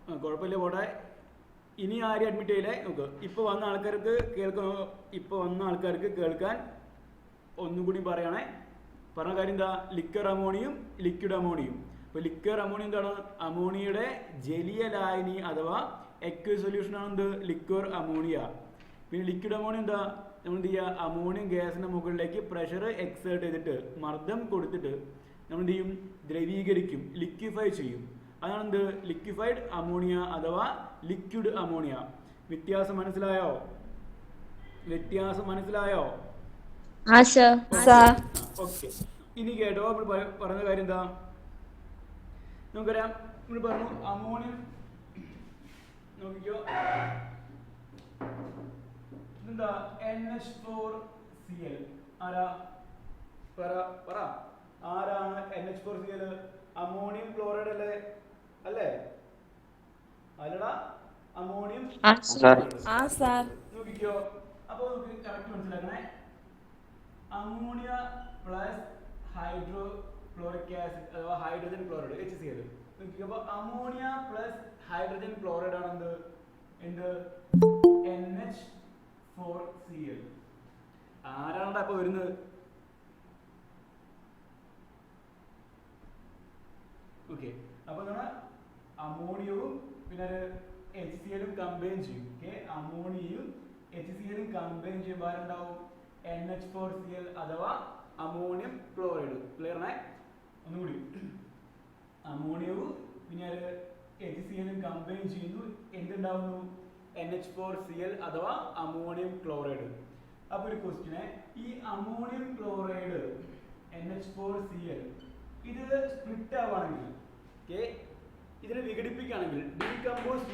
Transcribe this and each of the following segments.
കുഴപ്പമില്ല പോട്ടെ. ഇനി ആരും അഡ്മിറ്റ് ചെയ്യില്ലേ? നോക്ക്, ഇപ്പോൾ വന്ന ആൾക്കാർക്ക് കേൾക്കാൻ ഒന്നുകൂടി പറയണേ. പറഞ്ഞ കാര്യം എന്താ? ലിക്വർ അമോണിയും ലിക്വിഡ് അമോണിയും. അപ്പോൾ ലിക്വർ അമോണിയ എന്താണ്? അമോണിയയുടെ ജലീയ ലായനി അഥവാ എക്വസ് സൊല്യൂഷൻ ആണ് എന്ത്? Liquor ammonia. പിന്നെ ലിക്വിഡ് അമോണിയ എന്താ? നമ്മൾ എന്ത് ചെയ്യുക? അമോണിയം ഗ്യാസിന്റെ മുകളിലേക്ക് പ്രഷർ എക്സേർട്ട് ചെയ്തിട്ട് മർദ്ദം കൊടുത്തിട്ട് നമ്മൾ എന്ത് ചെയ്യും? ദ്രവീകരിക്കും, ലിക്വിഫൈ ചെയ്യും. അതാണ് എന്ത്? ലിക്വിഫൈഡ് അമോണിയ അഥവാ ലിക്വിഡ് അമോണിയ. വ്യത്യാസം മനസ്സിലായോ? ഓക്കെ. ഇനി കേട്ടോ, നമ്മൾ പറഞ്ഞ കാര്യം എന്താ? നമുക്കറിയാം, നമ്മൾ പറഞ്ഞു അമോണിയം. നോക്കിക്കോ, എന്താ? NH4Cl. ആരാ? പറ. ആരാണ് NH4Cl? അമോണിയം ക്ലോറൈഡ് അല്ലേ? അല്ലടാ, അമോണിയം. നോക്കിക്കോ, അപ്പൊ നമുക്ക് കറക്റ്റ് മനസ്സിലാക്കണേ. അമോണിയ പ്ലസ് ഹൈഡ്രോക്ലോറിക് ആസിഡ് അഥവാ ഹൈഡ്രജൻ ക്ലോറൈഡ് HCl. നോക്കിക്കോ, അപ്പൊ അമോണിയ പ്ലസ് ഹൈഡ്രജൻ ക്ലോറൈഡ് ആണ് എന്ത്? NH4Cl. ആരാണ് അപ്പൊ വരുന്നത്? ഓക്കെ, അപ്പൊ നമ്മൾ അമോണിയവും പിന്നെ HCl കമ്പൈൻ ചെയ്യും. അമോണിയയും HCl കമ്പൈൻ ചെയ്യുമ്പോൾ ആരുണ്ടാവും? NH4Cl അഥവാ അമോണിയം ക്ലോറൈഡ്. ക്ലിയർ ആണേ? ഒന്നുകൂടി, അമോണിയവും പിന്നെ HCl കമ്പൈൻ ചെയ്യുന്നു, എന്തുണ്ടാവുന്നു? NH4Cl അഥവാ അമോണിയം ക്ലോറൈഡ്. അപ്പൊ ഒരു ക്വസ്റ്റ്യന്, ഈ അമോണിയം ക്ലോറൈഡ് NH4Cl ഇത് സ്പ്ലിറ്റ് ആവുകയാണെങ്കിൽ, ഇതിനെ വിഘടിപ്പിക്കുകയാണെങ്കിൽ, ഡീകമ്പോസ്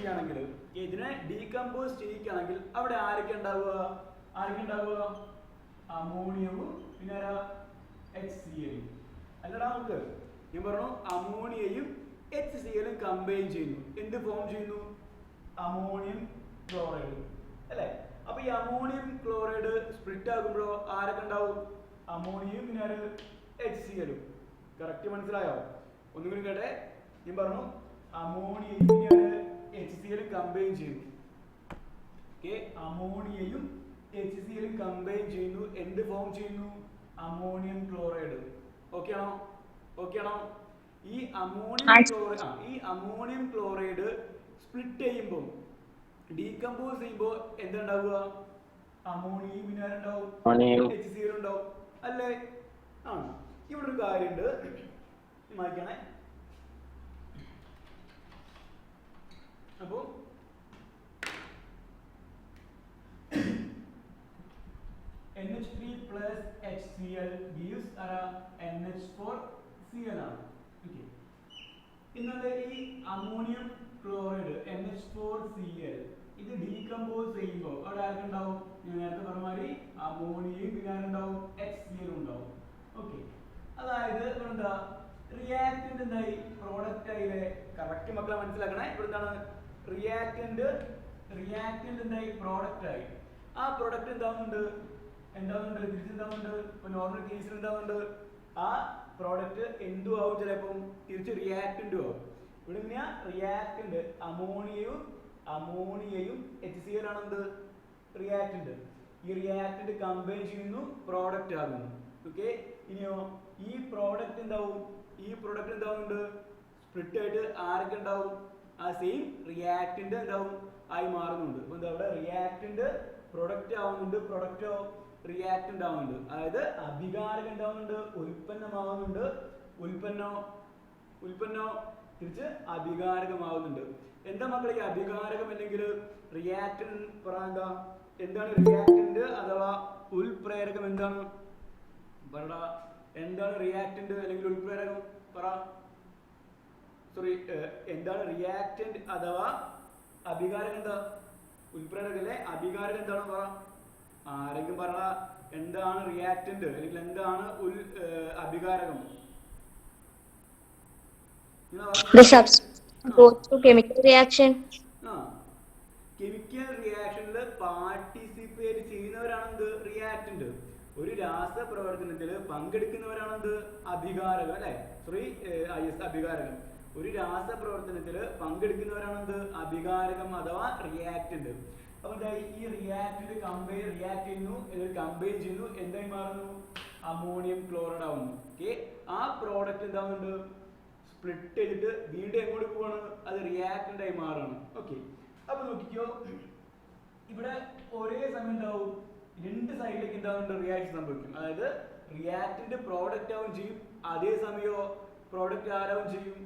ചെയ്യുകയാണെങ്കിൽ അവിടെ ആരൊക്കെ ഉണ്ടാവുക? അമോണിയവും പിന്നെ HCl. അല്ലടാ, നമുക്ക് ഞാൻ പറഞ്ഞു അമോണിയയും HCl കമ്പൈൻ ചെയ്യുന്നു, എന്ത് ഫോം ചെയ്യുന്നു? അമോണിയം ക്ലോറൈഡ് അല്ലേ? അപ്പൊ ഈ അമോണിയം ക്ലോറൈഡ് സ്പ്ലിറ്റ് ആകുമ്പോഴോ ആരൊക്കെ ഉണ്ടാവും? അമോണിയയും പിന്നെ HCl. കറക്റ്റ് മനസ്സിലായോ? ഒന്നുകൂടി കേട്ടെ. ഞാൻ പറഞ്ഞു അമോണിയയും HCl കമ്പൈൻ ചെയ്യുന്നു. അമോണിയയും HCl കമ്പൈൻ ചെയ്യുന്നു, എന്ത് ഫോം ചെയ്യുന്നു? Ammonium chloride. ഓക്കെ ആണോ? ഈ അമോണിയം ക്ലോറൈഡ് സ്പ്ലിറ്റ് ചെയ്യുമ്പോൾ, ഡീകമ്പോസ് ചെയ്യുമ്പോൾ എന്തുണ്ടാവുക? അമോണിയയും പിന്നെ ഉണ്ടാവും, HCl ഉണ്ടാവും അല്ലേ? ഇവിടെ ഒരു കാര്യമുണ്ട്, വായിക്കണേ. അപ്പോ NH3 plus HCl gives NH4Cl ആണ്. ഇന്നലെ ഈ അമോണിയം ക്ലോറൈഡ് NH4Cl ഇത് ഡീകമ്പോസ് ചെയ്യുമ്പോൾ അവിടെ ആർക്കുണ്ടാവും? ഞാൻ നേരത്തെ പറഞ്ഞ മാതിരി അമോണിയയും പിന്നെ ആരുണ്ടാവും? HCl ഉണ്ടാവും. ഓക്കെ, അതായത് എന്താ? റിയാക്ടന്റ് എന്തായി? പ്രോഡക്റ്റ് ആയില്ലേ? കറക്റ്റ് മക്കളെ മനസ്സിലാക്കണേ. ഇവിടെ എന്താണ്? റിയാക്ടന്റ് എന്തായി? പ്രോഡക്റ്റ് ആയി. ആ പ്രോഡക്റ്റ് എന്താവുന്നുണ്ട്? തിരിച്ചെന്താവുന്നുണ്ട്? ഇപ്പൊ നോർമൽ കേസിൽ എന്താവുന്നുണ്ട്? ആ പ്രോഡക്റ്റ് എന്തും ആവും, ചിലപ്പം തിരിച്ച് റിയാക്ടന്റും ആവും. ഇവിടെ എങ്ങനെയാ? റിയാക്ടന്റ് അമോണിയയും HCl ആണ് എന്ത്? റിയാക്ടന്റ്. ഈ റിയാക്ടന്റ് കമ്പൈൻ ചെയ്യുന്നു, പ്രോഡക്റ്റ് ആകുന്നു. ഓക്കെ, ഇനിയോ ഈ പ്രോഡക്റ്റ് എന്താവുന്നുണ്ട്? സ്പ്ലിറ്റ് ആയിട്ട് ആരൊക്കെ ഉണ്ടാവും? ആ സെയിം റിയാക്ടന്റ് എന്താവും? ആയി മാറുന്നുണ്ട്. അപ്പൊ എന്താ? അവിടെ റിയാക്ടന്റ് പ്രൊഡക്റ്റ് ആവുന്നുണ്ട്, പ്രൊഡക്റ്റോ റിയാക്ടന്റ് ആവുന്നുണ്ട്. അതായത് അഭികാരകം എന്താവുന്നുണ്ട്? ഉൽപ്പന്നമാവുന്നുണ്ട്. ഉൽപ്പന്നോ തിരിച്ച് അഭികാരകമാവുന്നുണ്ട്. എന്താ മക്കളെ ഈ അഭികാരകം അല്ലെങ്കിൽ റിയാക്ടന്റ്? പറയാ, എന്താണ് റിയാക്ടന്റ് അഥവാ ഉൽപ്രേരകം? എന്താണ്? പറടാ, എന്താണ് റിയാക്ടന്റ് അല്ലെങ്കിൽ ഉൽപ്രേരകം? പറ. എന്താണ് റിയാക്ടന്റ് അഥവാ അഭികാരകം? എന്താ? ഉൽപ്രേരകം അല്ലേ? അഭികാരകം എന്താണ്? പറ. ആരെങ്കിലും പറ. എന്താണ് റിയാക്ടന്റ് അല്ലെങ്കിൽ എന്താണ് അഭികാരകം? കെമിക്കൽ റിയാക്ഷനിൽ പാർട്ടിസിപ്പേറ്റ് ചെയ്യുന്നവരാണ് എന്ത്? റിയാക്ടന്റ്. ഒരു രാസപ്രവർത്തനത്തിൽ പങ്കെടുക്കുന്നവരാണ് എന്ത്? അഭികാരകം അല്ലെ? അഭികാരകം. ഒരു രാസപ്രവർത്തനത്തിൽ പങ്കെടുക്കുന്നവരാണ് എന്ത്? അഭികാരകം അഥവാ റിയാക്റ്റന്റ്. അപ്പൊ ഈ റിയാക്റ്റന്റ് റിയാക്ട് ചെയ്യുന്നു, കമ്പൈൻ ചെയ്യുന്നു, എന്തായി മാറുന്നു? അമോണിയം ക്ലോറൈഡ് ആവുന്നു. ഓക്കെ, ആ പ്രോഡക്റ്റ് എന്താവുന്നുണ്ട്? സ്പ്ലിറ്റ് ചെയ്തിട്ട് വീണ്ടും എങ്ങോട്ട് പോവാണ്? അത് റിയാക്റ്റന്റ് ആയി മാറാണ്. ഓക്കെ, അപ്പൊ നോക്കിക്കോ, ഇവിടെ ഒരേ സമയം എന്താവും? രണ്ട് സൈഡിലേക്ക് എന്താവുന്നുണ്ട്? റിയാക്ഷൻ സംഭവിക്കും. അതായത് റിയാക്റ്റന്റ് പ്രോഡക്റ്റ് ആവും ചെയ്യും, അതേ സമയമോ പ്രോഡക്റ്റ് ആരാവും ചെയ്യും?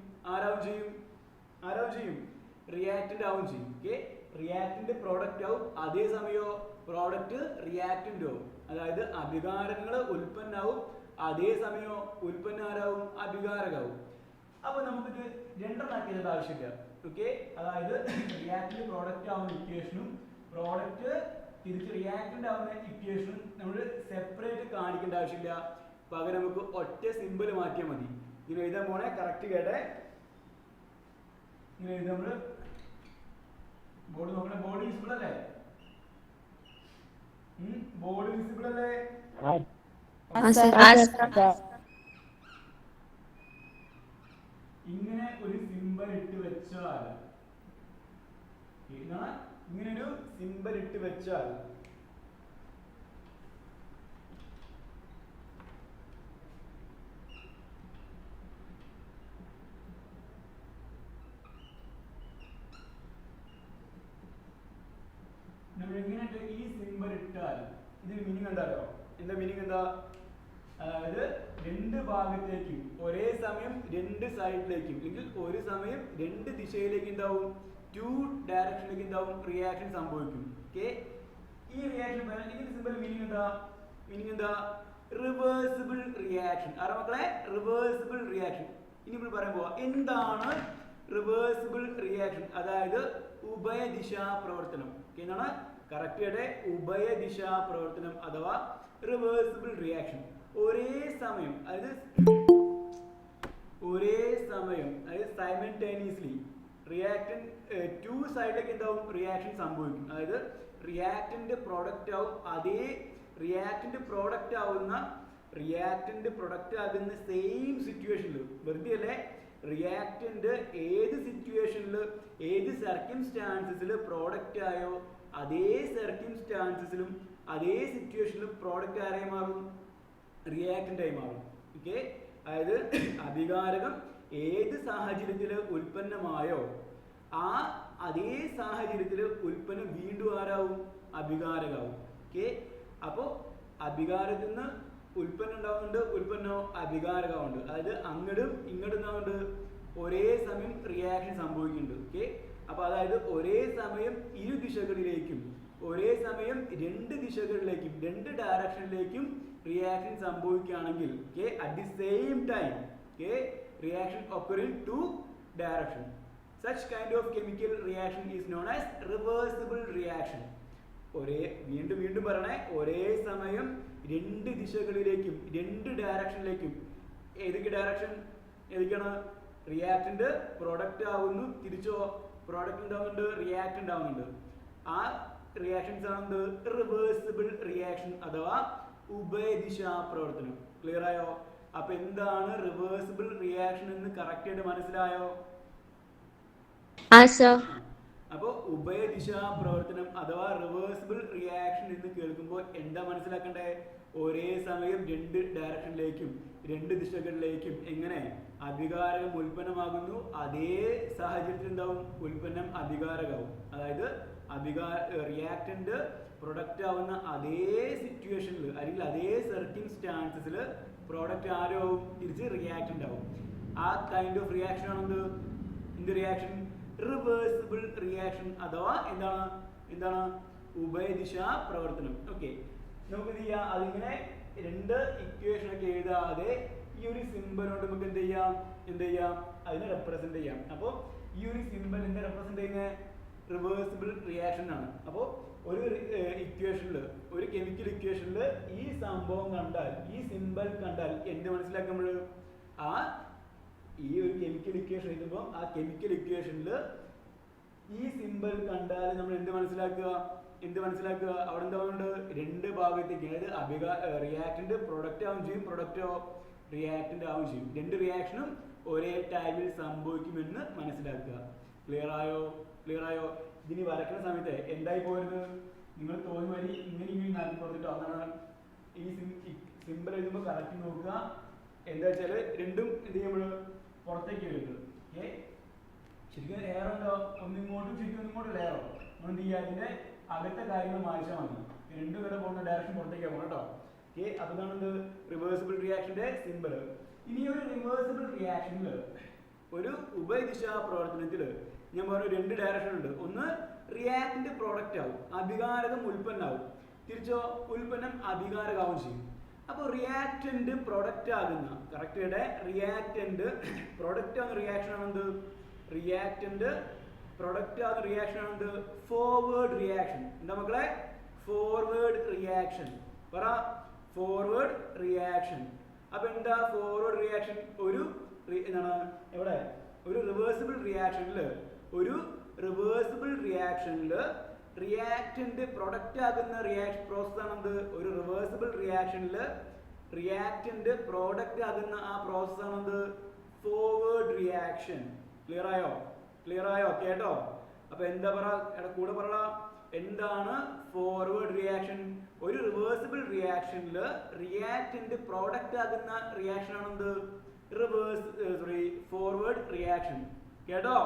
റിയാക്റ്റന്റ് ആവും ചെയ്യും. ഓക്കെ, റിയാക്റ്റന്റ് പ്രോഡക്റ്റ് ആവും, അതേ സമയമോ പ്രോഡക്റ്റ് റിയാക്റ്റന്റ് ആവും. അതായത് അഭികാരങ്ങൾ ഉൽപ്പന്നാവും, അതേ സമയമോ ഉൽപ്പന്നം ആരാവും? അഭികാരകാവും. അപ്പൊ നമുക്കിത് രണ്ടെണ്ണാക്കിയത് ആവശ്യമില്ല. ഓക്കെ, അതായത് റിയാക്റ്റന്റ് പ്രോഡക്റ്റ് ആവുന്ന ഇക്വേഷനും പ്രോഡക്റ്റ് തിരിച്ച് റിയാക്റ്റന്റ് ആവുന്ന ഇക്വേഷനും നമ്മൾ സെപ്പറേറ്റ് കാണിക്കേണ്ട ആവശ്യമില്ല. പകരം നമുക്ക് ഒറ്റ സിമ്പിൾ മാറ്റിയാൽ മതി. ഇങ്ങനെ എഴുതാൻ പോണേ, കറക്റ്റ് കേട്ടെ. ഇങ്ങനെ എഴുതാം. നമ്മള് ബോർഡ് നോക്കണേ. ബോർഡ് വിസിബിൾ അല്ലേ? ബോർഡ് വിസിബിൾ അല്ലേ? ഇങ്ങനെ ഒരു സിമ്പൽ ഇട്ട് വെച്ചാൽ, ഇങ്ങനെ ഒരു സിമ്പൽ ഇട്ട് വെച്ചാൽ നമ്മൾ എങ്ങനെ ഈ സിമ്പൽ ഇട്ടാൽ ഇതിന് മീനിങ് എന്താണോ? എന്താ മീനിങ്? എന്താ? അതായത് രണ്ട് ഭാഗത്തേക്കും ഒരേ സമയം രണ്ട് സൈഡിലേക്കും അല്ലെങ്കിൽ ഒരു സമയം രണ്ട് ദിശയിലേക്ക് എന്താവും? ടു ഡയറക്ഷനിലേക്ക് എന്താവും? റിയാക്ഷൻ സംഭവിക്കും. ഓക്കെ, ഈ റിയാക്ഷൻ ഇതിന്റെ സിമ്പിൾ മീനിങ് എന്താ? Reversible reaction. ആരാ മക്കളെ? Reversible reaction. ഇനി നമ്മൾ പറയാൻ പോവാ എന്താണ് റിവേഴ്സിബിൾ റിയാക്ഷൻ. അതായത് ഉഭയദിശാ പ്രവർത്തനം. എന്താണ്? കറക്റ്റ് ആയിട്ട് ഉഭയദിശാ പ്രവർത്തനം അഥവാ റിവേഴ്സിബിൾ റിയാക്ഷൻ. ഒരേ സമയം അതായത് സൈമൾട്ടേനിയസ്ലി റിയാക്ടന്റ് ടു സൈഡിലേക്ക് എന്താവും? റിയാക്ഷൻ സംഭവിക്കും. അതായത് റിയാക്ടന്റ് പ്രോഡക്റ്റ് ആവും, അതേ റിയാക്ടന്റ് പ്രോഡക്റ്റ് ആകുന്ന സെയിം സിറ്റുവേഷനിൽ, വെറുതെ അല്ലേ, റിയാക്ടന്റ് ഏത് സിറ്റുവേഷനിൽ ഏത് സർക്കിംസ്റ്റാൻസസിൽ പ്രോഡക്റ്റ് ആയോ അതേ സർക്കിംസ്റ്റാൻസസിലും അതേ സിറ്റുവേഷനിലും പ്രോഡക്റ്റ് ആരായി മാറും? റിയാക്ടന്റ് ആയി മാറും. ഓക്കെ, അതായത് അഭികാരകം ഏത് സാഹചര്യത്തിൽ ഉൽപ്പന്നമായോ ആ അതേ സാഹചര്യത്തിൽ ഉൽപ്പന്നം വീണ്ടും ആരാവും? അഭികാരകാവും. ഓക്കെ, അപ്പോൾ അഭികാരത്തിൽ നിന്ന് ഉൽപ്പന്നം ഉണ്ടാവുന്നുണ്ട്, ഉൽപ്പന്നോ അഭികാരകമുണ്ട്. അതായത് അങ്ങോട്ടും ഇങ്ങോട്ടും എന്താവുന്നുണ്ട്? ഒരേ സമയം റിയാക്ഷൻ സംഭവിക്കുന്നുണ്ട്. ഓക്കെ, അപ്പൊ അതായത് ഒരേ സമയം ഇരു ദിശകളിലേക്കും ഒരേ സമയം രണ്ട് ദിശകളിലേക്കും രണ്ട് ഡയറക്ഷനിലേക്കും റിയാക്ഷൻ സംഭവിക്കുകയാണെങ്കിൽ at the same time reaction occur in two direction. Such kind of chemical reaction is known as reversible reaction. വീണ്ടും പറയണേ, ഒരേ സമയം രണ്ട് ദിശകളിലേക്കും രണ്ട് ഡയറക്ഷനിലേക്കും. ഏതൊക്കെ ഡയറക്ഷൻ? ഏതൊക്കെയാണ്? റിയാക്ടന്റ് പ്രൊഡക്റ്റ് ആവുന്നു, തിരിച്ചോ പ്രോഡക്റ്റ് ഉണ്ടാവുന്നുണ്ട്, റിയാക്ട് ഉണ്ടാവുന്നുണ്ട്. ആ റിയാക്ഷൻസ് ആണ് റിവേഴ്സിബിൾ റിയാക്ഷൻ അഥവാ ഉഭയദിശാ പ്രവർത്തനം. ക്ലിയർ ആയോ? അപ്പൊ എന്താണ് റിവേഴ്സിബിൾ റിയാക്ഷൻ എന്ന് കറക്റ്റ് ആയിട്ട് മനസ്സിലായോ? അപ്പൊ ഉഭയദിശാ പ്രവർത്തനം അഥവാ റിവേഴ്സിബിൾ റിയാക്ഷൻ എന്ന് കേൾക്കുമ്പോൾ എന്താ മനസ്സിലാക്കണ്ടേ? ഒരേ സമയം രണ്ട് ഡയറക്ഷനിലേക്കും രണ്ട് ദിശകളിലേക്കും എങ്ങനെ അഭികാരകം ഉൽപ്പന്നമാകുന്നു, അതേ സാഹചര്യത്തിൽ എന്താവും? ഉൽപ്പന്നം അഭികാരകമാവും. അതായത് റിയാക്ടന്റ് പ്രൊഡക്റ്റ് ആവുന്ന അതേ സിറ്റുവേഷനിൽ അല്ലെങ്കിൽ അതേ സർക്കിംസ്റ്റാൻസസിൽ പ്രോഡക്റ്റ് ആരും തിരിച്ച് റിയാക്ടന്റ് ആവും. ആ കൈൻഡ് ഓഫ് റിയാക്ഷൻ ആണ് എന്ത് റിയാക്ഷൻ? റിവേഴ്സിബിൾ റിയാക്ഷൻ അഥവാ എന്താണ് ഉഭയദിശാ പ്രവർത്തനം. ഓക്കെ, നമുക്ക് എന്ത് ചെയ്യാം? അതിങ്ങനെ രണ്ട് ഇക്വേഷൻ ഒക്കെ എഴുതാതെ ഈ ഒരു സിമ്പിൾ കൊണ്ട് നമുക്ക് എന്ത് ചെയ്യാം? അതിനെ റെപ്രസെന്റ് ചെയ്യാം. അപ്പോൾ ഈ ഒരു സിമ്പിൾ എന്താ റെപ്രസെന്റ് ചെയ്യുന്നത്? റിവേഴ്സിബിൾ റിയാക്ഷൻ ആണ്. അപ്പോൾ ഒരു ഇക്വേഷനിൽ ഒരു കെമിക്കൽ ഇക്വേഷനിൽ ഈ സംഭവം കണ്ടാൽ, ഈ സിമ്പിൾ കണ്ടാൽ എന്ത് മനസ്സിലാക്കാം നമ്മൾ? ഈ ഒരു കെമിക്കൽ ഇക്വേഷൻ എഴുതുമ്പോൾ ആ കെമിക്കൽ ഇക്വേഷനിൽ ഈ സിമ്പിൾ കണ്ടാൽ നമ്മൾ എന്ത് മനസ്സിലാക്കുക? അവിടെ എന്താവുന്നുണ്ട്? രണ്ട് ഭാഗത്തേക്ക്, അതായത് റിയാക്ടന്റ് പ്രൊഡക്റ്റ് ആവും ചെയ്യും, പ്രൊഡക്റ്റോ റിയാക്ടന്റ് ആവും ചെയ്യും. രണ്ട് റിയാക്ഷനും ഒരേ ടൈമിൽ സംഭവിക്കുമെന്ന് മനസ്സിലാക്കുക. ക്ലിയർ ആയോ? ഇതിന് വരയ്ക്കുന്ന സമയത്ത് എന്തായി പോയത്? നിങ്ങൾ തോന്നി വരി ഇങ്ങനെ നാട്ടി കൊടുത്തിട്ടോ. അങ്ങനെ ഈ സിമ്പിൾ എഴുതുമ്പോൾ കറക്റ്റ് നോക്കുക. എന്താ വെച്ചാൽ രണ്ടും എന്ത് ചെയ്യുമ്പോൾ പുറത്തേക്ക് വരുന്നത്. ഓക്കെ, ശരിക്കും ലെയർ ഉണ്ടോ? ഒന്നിങ്ങോട്ടും ശരിക്കും ഒന്നിങ്ങോട്ടും ലെയറോ? നമ്മൾ എന്ത് ചെയ്യുക? അതിന്റെ അകത്തെ കാര്യങ്ങൾ മാറ്റാൻ മതി. രണ്ടും വരെ പോകുന്ന ഡയറക്ഷൻ പുറത്തേക്ക് പോകണം കേട്ടോ. ഓക്കെ, അപ്പൊ ഇതാണ് റിവേഴ്സിബിൾ റിയാക്ഷന്റെ സിമ്പിൾ. ഇനി ഒരു റിവേഴ്സിബിൾ റിയാക്ഷനിൽ ഒരു ഉഭയദിശാ പ്രവർത്തനത്തിൽ ഞാൻ പറഞ്ഞു രണ്ട് ഡയറക്ഷൻ ഉണ്ട്. ഒന്ന് റിയാക്ടിന്റെ പ്രോഡക്റ്റ് ആവും, അഭികാരകം ഉൽപ്പന്നാവും. തിരിച്ചോ, ഉൽപ്പന്നം അഭികാരകാവും ചെയ്യും. അപ്പോൾ റിയാക്ടന്റ് പ്രൊഡക്റ്റ് ആകുന്ന കറക്റ്റ് റിയാക്ടന്റ് പ്രൊഡക്റ്റ് ആകുന്ന റിയാക്ഷൻ ആണെന്ത്? റിയാക്ടന്റ് പ്രൊഡക്റ്റ് ആകുന്ന റിയാക്ഷൻ ആണെന്ത്? Forward reaction. എന്താ മക്കളെ? Forward reaction. പറ, ഫോർവേഡ് റിയാക്ഷൻ. അപ്പൊ എന്താ ഫോർവേഡ് റിയാക്ഷൻ? ഒരു എന്താണ് എവിടെ? ഒരു റിവേഴ്സിബിൾ റിയാക്ഷനിൽ റിയാക്ടന്റ് പ്രൊഡക്റ്റ് ആകുന്ന റിയാക്ഷൻ പ്രോസസ് ആണെന്ത്? ഒരു റിവേഴ്സിബിൾ റിയാക്ഷനിൽ റിയാക്ടന്റ് പ്രോഡക്റ്റ് ആകുന്ന ആ പ്രോസസ് ആണെന്ത്? Forward reaction. ക്ലിയർ ആയോ? കേട്ടോ? അപ്പൊ എന്താ കൂടെ പറ, എന്താണ് ഫോർവേഡ് റിയാക്ഷൻ? ഒരു റിവേഴ്സിബിൾ റിയാക്ഷനിൽ റിയാക്ടന്റ് പ്രോഡക്റ്റ് ആകുന്ന റിയാക്ഷൻ ആണെന്ത്? Forward reaction. കേട്ടോ?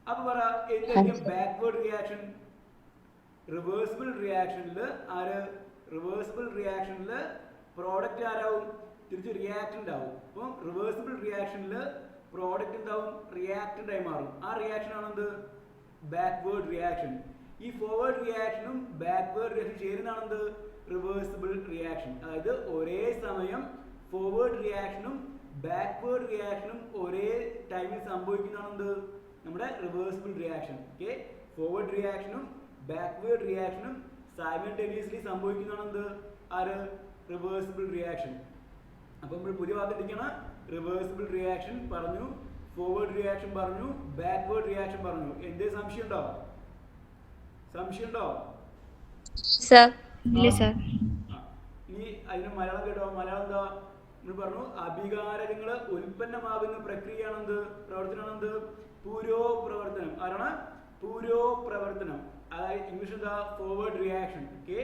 അപ്പൊ പറ, എന്തായിരിക്കും ബാക്ക്വേർഡ് റിയാക്ഷൻ? റിവേഴ്സിബിൾ റിയാക്ഷനിൽ പ്രോഡക്റ്റ് ആരാവും? തിരിച്ച് റിയാക്ടന്റ് ആവും. അപ്പം റിവേഴ്സിബിൾ റിയാക്ഷനിൽ പ്രോഡക്റ്റ് എന്താവും? റിയാക്ടന്റ് ആയി മാറും. ആ റിയാക്ഷൻ ആണെന്ത്? Backward reaction. ഈ ഫോർവേഡ് റിയാക്ഷനും ബാക്ക്വേർഡ് റിയാക്ഷൻ ചേരുന്നതാണെന്ത്? Reversible reaction. അതായത് ഒരേ സമയം ഫോർവേഡ് റിയാക്ഷനും ബാക്ക്വേർഡ് റിയാക്ഷനും ഒരേ ടൈമിൽ സംഭവിക്കുന്നതാണെന്ത്? നമ്മുടെ റിവേഴ്സിബിൾ റിയാക്ഷൻ. ഓക്കെ, ഫോർവേഡ് റിയാക്ഷനും ബാക്ക്വേർഡ് റിയാക്ഷനും സൈമൾട്ടേനിയസ്ലി സംഭവിക്കുന്നതാണെന്ത്? Reversible reaction. അപ്പൊ നമ്മൾ പുതിയ വാക്കിട്ടിരിക്കണം. റിവേഴ്സിബിൾ റിയാക്ഷൻ പറഞ്ഞു, ഫോർവേഡ് റിയാക്ഷൻ പറഞ്ഞു, ബാക്ക്വേർഡ് റിയാക്ഷൻ പറഞ്ഞു. എന്തേ സംശയം ഉണ്ടോ? ഇനി അതിന് മലയാളം കേട്ടോ. മലയാളം എന്താ? നമ്മൾ പറഞ്ഞു അഭികാരകങ്ങള് ഉൽപ്പന്നമാകുന്ന പ്രക്രിയയാണെന്ത്? പ്രവർത്തനമാണെന്ത്? പുരോപ്രവർത്തനം. ആരാണ്? പുരോപ്രവർത്തനം. അതായത് ഇംഗ്ലീഷ് എന്താ? Forward reaction. ഓക്കെ,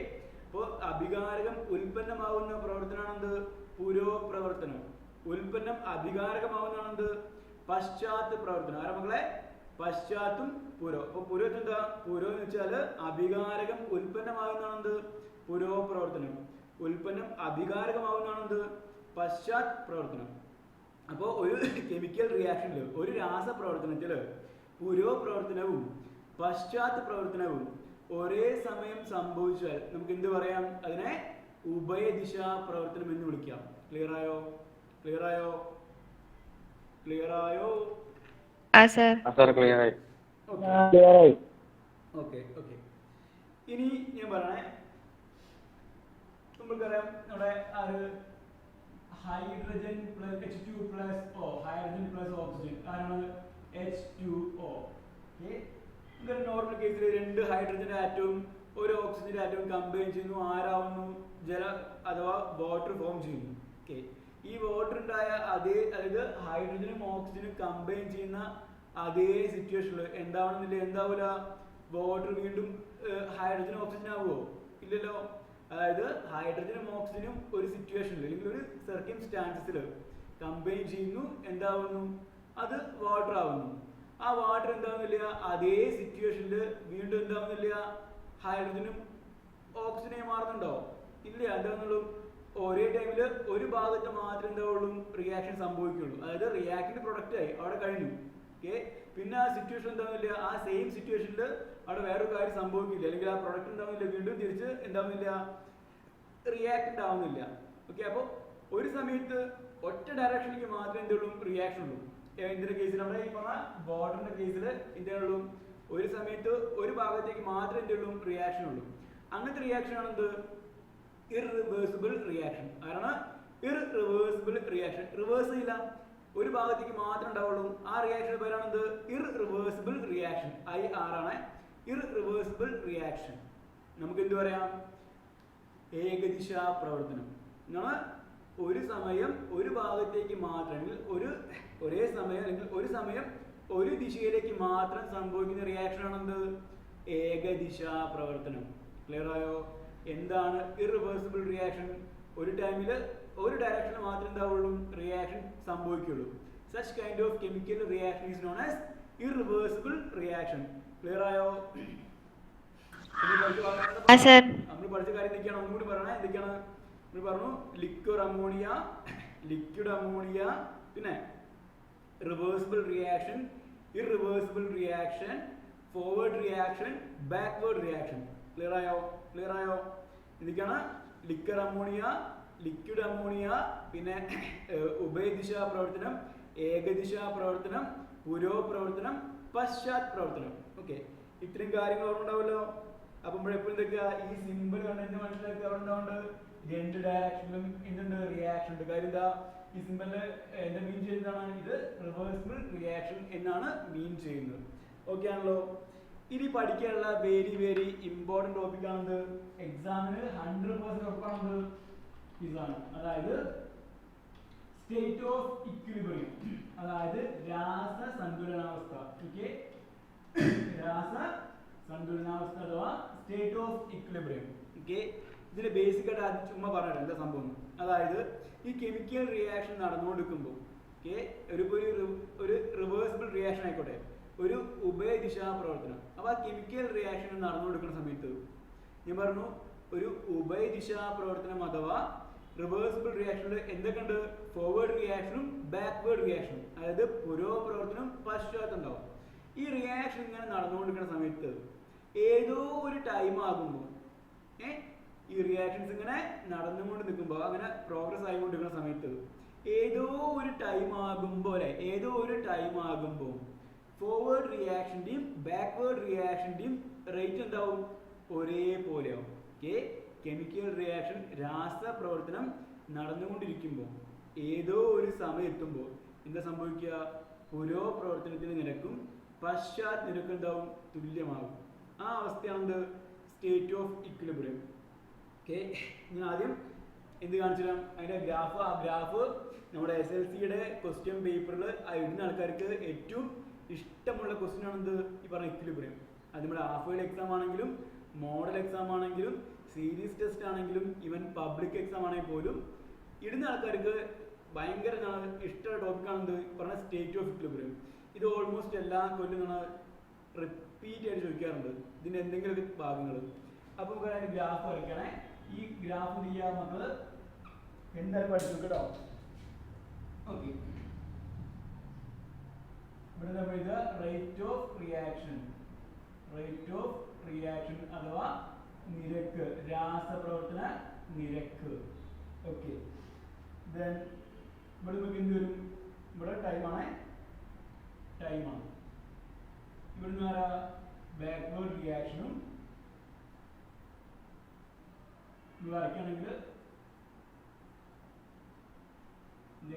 അപ്പോ അഭികാരകം ഉൽപ്പന്നമാകുന്ന പ്രവർത്തനമാണെന്ത്? പുരോപ്രവർത്തനം. ഉൽപ്പന്നം അഭികാരകമാവുന്നതാണെന്ത്? പശ്ചാത്ത് പ്രവർത്തനം. ആരാ മക്കളെ? പശ്ചാത്തും പുരോ. അപ്പൊ പുരോ എന്താ? പുരോ എന്ന് വെച്ചാല് അഭികാരകം ഉൽപ്പന്നമാകുന്നതാണെന്ത്? പുരോപ്രവർത്തനം. ഉൽപ്പന്നം അഭികാരകമാവുന്നതാണെന്ത്? പശ്ചാത്ത് പ്രവർത്തനം. അപ്പോൾ ഒരു കെമിക്കൽ റിയാക്ഷനിൽ, ഒരു രാസപ്രവർത്തനത്തില് പുരോപ്രവർത്തനവും പശ്ചാത്ത് പ്രവർത്തനവും ഒരേ സമയം സംഭവിച്ചാൽ നമുക്ക് എന്ത് പറയാം? അതിനെ ഉഭയദിശാ പ്രവർത്തനം എന്ന് വിളിക്കാം. ക്ലിയർ ആയോ? ഓക്കെ. ഇനി ഞാൻ പറയണേ, നമ്മൾക്കറിയാം നമ്മുടെ hydrogen plus H2 plus O, hydrogen plus oxygen. ആരാണ്? H2O. നോർമൽ കേസിൽ രണ്ട് ഹൈഡ്രജന്റെ ആറ്റവും ഒരു ഓക്സിജന്റെ ആറ്റവും കമ്പൈൻ ചെയ്യുന്നു. ആരാവുന്നു? ജലം അഥവാ വാട്ടർ ഫോം ചെയ്യുന്നു. ഓക്കെ, ഈ വാട്ടർ ഉണ്ടായ അതേ, അതായത് ഹൈഡ്രജനും ഓക്സിജനും കമ്പൈൻ ചെയ്യുന്ന അതേ സിറ്റുവേഷനിൽ എന്താവില്ല? വാട്ടർ വീണ്ടും ഹൈഡ്രജനും ഓക്സിജൻ ആവുമോ? ഇല്ലല്ലോ. അതായത് ഹൈഡ്രജനും ഓക്സിജനും ഒരു സിറ്റുവേഷനിൽ അല്ലെങ്കിൽ ഒരു സർക്കംസ്റ്റാൻസസിൽ കമ്പൈൻ ചെയ്യുന്നു. എന്താവുന്നു? അത് വാട്ടർ ആവുന്നു. ആ വാട്ടർ എന്താവുന്നില്ല? അതേ സിറ്റുവേഷനിൽ വീണ്ടും എന്താവുന്നില്ല? ഹൈഡ്രജനും ഓക്സിജനായി മാറുന്നുണ്ടോ? ഇല്ല. എന്താവുന്നുള്ളൂ? ഒരേ ടൈമിൽ ഒരു ഭാഗത്ത് മാത്രമേ എന്താവുള്ളൂ? റിയാക്ഷൻ സംഭവിക്കുള്ളൂ. അതായത് റിയാക്ടിന്റെ പ്രൊഡക്റ്റ് ആയി അവിടെ കഴിഞ്ഞു. ഓക്കെ, പിന്നെ ആ സിറ്റുവേഷൻ എന്താവുന്നില്ല? ആ സെയിം സിറ്റുവേഷനിൽ അവിടെ വേറൊരു കാര്യം സംഭവിക്കില്ല. അല്ലെങ്കിൽ ആ പ്രൊഡക്റ്റ് എന്താവുന്നില്ല? വീണ്ടും തിരിച്ച് എന്താവുന്നില്ല? റിയാക്ടന്റ് ആവുന്നില്ല. ഓക്കെ, അപ്പോൾ ഒരു സമയത്ത് ഒറ്റ ഡയറക്ഷനിലേക്ക് മാത്രമേ എന്തുള്ളൂ? റിയാക്ഷൻ ഉള്ളൂ. ഇതിന്റെ കേസിൽ നമ്മുടെ ഈ പറഞ്ഞ വാട്ടറിന്റെ കേസിൽ എന്തുള്ളൂ? ഒരു സമയത്ത് ഒരു ഭാഗത്തേക്ക് മാത്രമേ എന്തുള്ളൂ? റിയാക്ഷൻ ഉള്ളൂ. അങ്ങനത്തെ റിയാക്ഷൻ ആണെന്ത്? Irreversible reaction. ആരാണ്? Irreversible reaction. റിവേഴ്സ് ചെയ്യില്ല, ഒരു ഭാഗത്തേക്ക് മാത്രമേ ഉണ്ടാവുള്ളൂ. ആ റിയാക്ഷന്റെ പേരാണെന്ത്? Irreversible reaction. IR ആണ് ഇർറിവേഴ്സിബിൾ റിയാക്ഷൻ. നമുക്ക് എന്ത് പറയാം? ഏകദിശാ പ്രവർത്തനം. ഒരു സമയം ഒരു ഭാഗത്തേക്ക് മാത്രം ഒരേ സമയം അല്ലെങ്കിൽ ഒരു സമയം ഒരു ദിശയിലേക്ക് മാത്രം സംഭവിക്കുന്ന റിയാക്ഷൻ ആണെന്ത്? ഏകദിശാ പ്രവർത്തനം. ക്ലിയർ ആയോ? എന്താണ് ഇറിവേഴ്സിബിൾ റിയാക്ഷൻ? ഒരു ടൈമിൽ ഒരു ഡയറക്ഷനിൽ മാത്രമേ എന്താവുള്ളൂ reaction സംഭവിക്കുള്ളൂ. Such kind of chemical reaction is known as irreversible reaction. Clear ആയോ? നമ്മൾ പഠിച്ച കാര്യം എന്തൊക്കെയാണ് ഒന്നുകൂടി പറയണേ. എന്തൊക്കെയാണ് നമ്മൾ പറഞ്ഞു? ലിക്വിഡ് അമോണിയ, പിന്നെ reversible reaction, irreversible reaction, forward reaction, backward reaction. Clear ആയോ? എന്തൊക്കെയാണ്? ലിക്വിഡ് അമോണിയ, പിന്നെ ഉഭയദിശാ പ്രവർത്തനം, ഏകദിശാ പ്രവർത്തനം, പുരോപ്രവർത്തനം, പശ്ചാത് പ്രവർത്തനം. ഓക്കെ, ഇത്രയും കാര്യങ്ങൾ ഓർമ്മയുണ്ടാവല്ലോ. അപ്പം എപ്പോഴും എന്തൊക്കെയാ ഈ സിമ്പിൾ കണ്ടെന്ന് മനസ്സിലാക്കുക. അവിടെ ഉണ്ടാവുന്നുണ്ട് രണ്ട് ഡയറക്ഷനിലും എന്തുണ്ട്? റിയാക്ഷൻ ഉണ്ട്. കാര്യം എന്താ? ഈ സിമ്പിളിന് എന്താ മീൻ ചെയ്യുന്നതാണ്? ഇത് റിവേഴ്സിബിൾ റിയാക്ഷൻ എന്നാണ് മീൻ ചെയ്യുന്നത്. ഓക്കെ ആണല്ലോ. ഇനി പഠിക്കാനുള്ള വെരി ഇമ്പോർട്ടൻറ്റ് ടോപ്പിക് ആണെന്ന് എക്സാമിന് 100% ഉറപ്പാണെന്ന് ഇതാണ്. അതായത് സ്റ്റേറ്റ് ഓഫ് ഇക്വിലിബ്രിയം, അതായത് രാസസന്തുലനാവസ്ഥ. ഓക്കെ, രാസസന്തുലനാവസ്ഥ അഥവാ സ്റ്റേറ്റ് ഓഫ് ഇക്വിലിബ്രിയം. ഓക്കെ, ഇതിന്റെ ബേസിക് ആയിട്ട് ആദ്യം ചുമ്മാ പറഞ്ഞിട്ട് എന്താ സംഭവം. അതായത് ഈ കെമിക്കൽ റിയാക്ഷൻ നടന്നുകൊണ്ടിരിക്കുമ്പോൾ ഒരു റിവേഴ്സിബിൾ റിയാക്ഷൻ ആയിക്കോട്ടെ, ഒരു ഉഭയദിശാ പ്രവർത്തനം. അപ്പോൾ ആ കെമിക്കൽ റിയാക്ഷൻ നടന്നുകൊടുക്കുന്ന സമയത്ത് ഞാൻ പറഞ്ഞു ഒരു ഉഭയദിശാ പ്രവർത്തനം അഥവാ റിവേഴ്സിബിൾ റിയാക്ഷനിൽ എന്തൊക്കെയുണ്ട്? ഫോർവേഡ് റിയാക്ഷനും ബാക്ക്വേർഡ് റിയാക്ഷനും, അതായത് പുരോപ്രവർത്തനം പശ്ചാത്തലം ഉണ്ടാവും. ഈ റിയാക്ഷൻ ഇങ്ങനെ നടന്നുകൊണ്ടിരിക്കുന്ന സമയത്ത് ഏതോ ഒരു ടൈം ആകുമ്പോൾ ഈ റിയാക്ഷൻസ് ഇങ്ങനെ നടന്നുകൊണ്ട് നിൽക്കുമ്പോൾ, അങ്ങനെ പ്രോഗ്രസ് ആയിക്കൊണ്ടിരിക്കുന്ന സമയത്ത് ഏതോ ഒരു ടൈം ആകുമ്പോൾ ഫോർവേഡ് റിയാക്ഷൻ്റെയും ബാക്ക്വേർഡ് റിയാക്ഷൻ്റെയും റേറ്റ് എന്താവും? ഒരേപോലെയാവും. ഓക്കെ, കെമിക്കൽ റിയാക്ഷൻ രാസപ്രവർത്തനം നടന്നുകൊണ്ടിരിക്കുമ്പോൾ ഏതോ ഒരു സമയം എത്തുമ്പോൾ എന്താ സംഭവിക്കുക? പുരോപ്രവർത്തനത്തിന്റെ നിരക്കും പശ്ചാത് നിരക്കും എന്താവും? തുല്യമാകും. ആ അവസ്ഥയാണെന്ത്? State of equilibrium. ഓക്കെ, ഞാൻ ആദ്യം എന്ത് കാണിച്ചു തരാം? അതിന്റെ ഗ്രാഫ്. ആ ഗ്രാഫ് നമ്മുടെ SLCയുടെ ക്വസ്റ്റ്യൻ പേപ്പറിൽ ഇടുന്ന ആൾക്കാർക്ക് ഏറ്റവും ഇഷ്ടമുള്ള ക്വസ്റ്റ്യൻ ആണെന്ത്? ഈ പറഞ്ഞ ഇക്വിലിബ്രിയം. അത് നമ്മുടെ ഹാഫ് ഇയർലി എക്സാം ആണെങ്കിലും മോഡൽ എക്സാം ആണെങ്കിലും സീരീസ് ടെസ്റ്റ് ആണെങ്കിലും ഈവൻ പബ്ലിക് എക്സാം ആണെങ്കിൽ പോലും ഇടുന്ന ആൾക്കാർക്ക് ഭയങ്കര ഇഷ്ടമുള്ള ടോപ്പിക് ആണെന്ത്? പറഞ്ഞ സ്റ്റേറ്റ് ഓഫ് ഇക്വിലിബ്രിയം. ഇത് ഓൾമോസ്റ്റ് എല്ലാ കൊല്ലം റിപ്പീറ്റ് ആയിട്ട് ചോദിക്കാറുണ്ട് ഇതിന്റെ എന്തെങ്കിലും ഭാഗങ്ങൾ. അപ്പൊ നമുക്ക് ഗ്രാഫ് വരയ്ക്കണേ. ഈ ഗ്രാഫ് ചെയ്യാൻ മക്കള് എന്തായാലും പഠിച്ചു കേട്ടോ. ഓക്കെ, ഇവിടെ നമ്മൾ ഇത് റേറ്റ് ഓഫ് റിയാക്ഷൻ അഥവാ നിരക്ക്, രാസപ്രവർത്തന നിരക്ക്. ഓക്കെ, ദെൻ ഇവിടെ നമുക്ക് എന്ത് വരും? ഇവിടെ ടൈമാണ്. ഇവിടുന്ന് ആരാ? ബാക്ക്വേർഡ് റിയാക്ഷനും. വരയ്ക്കുകയാണെങ്കിൽ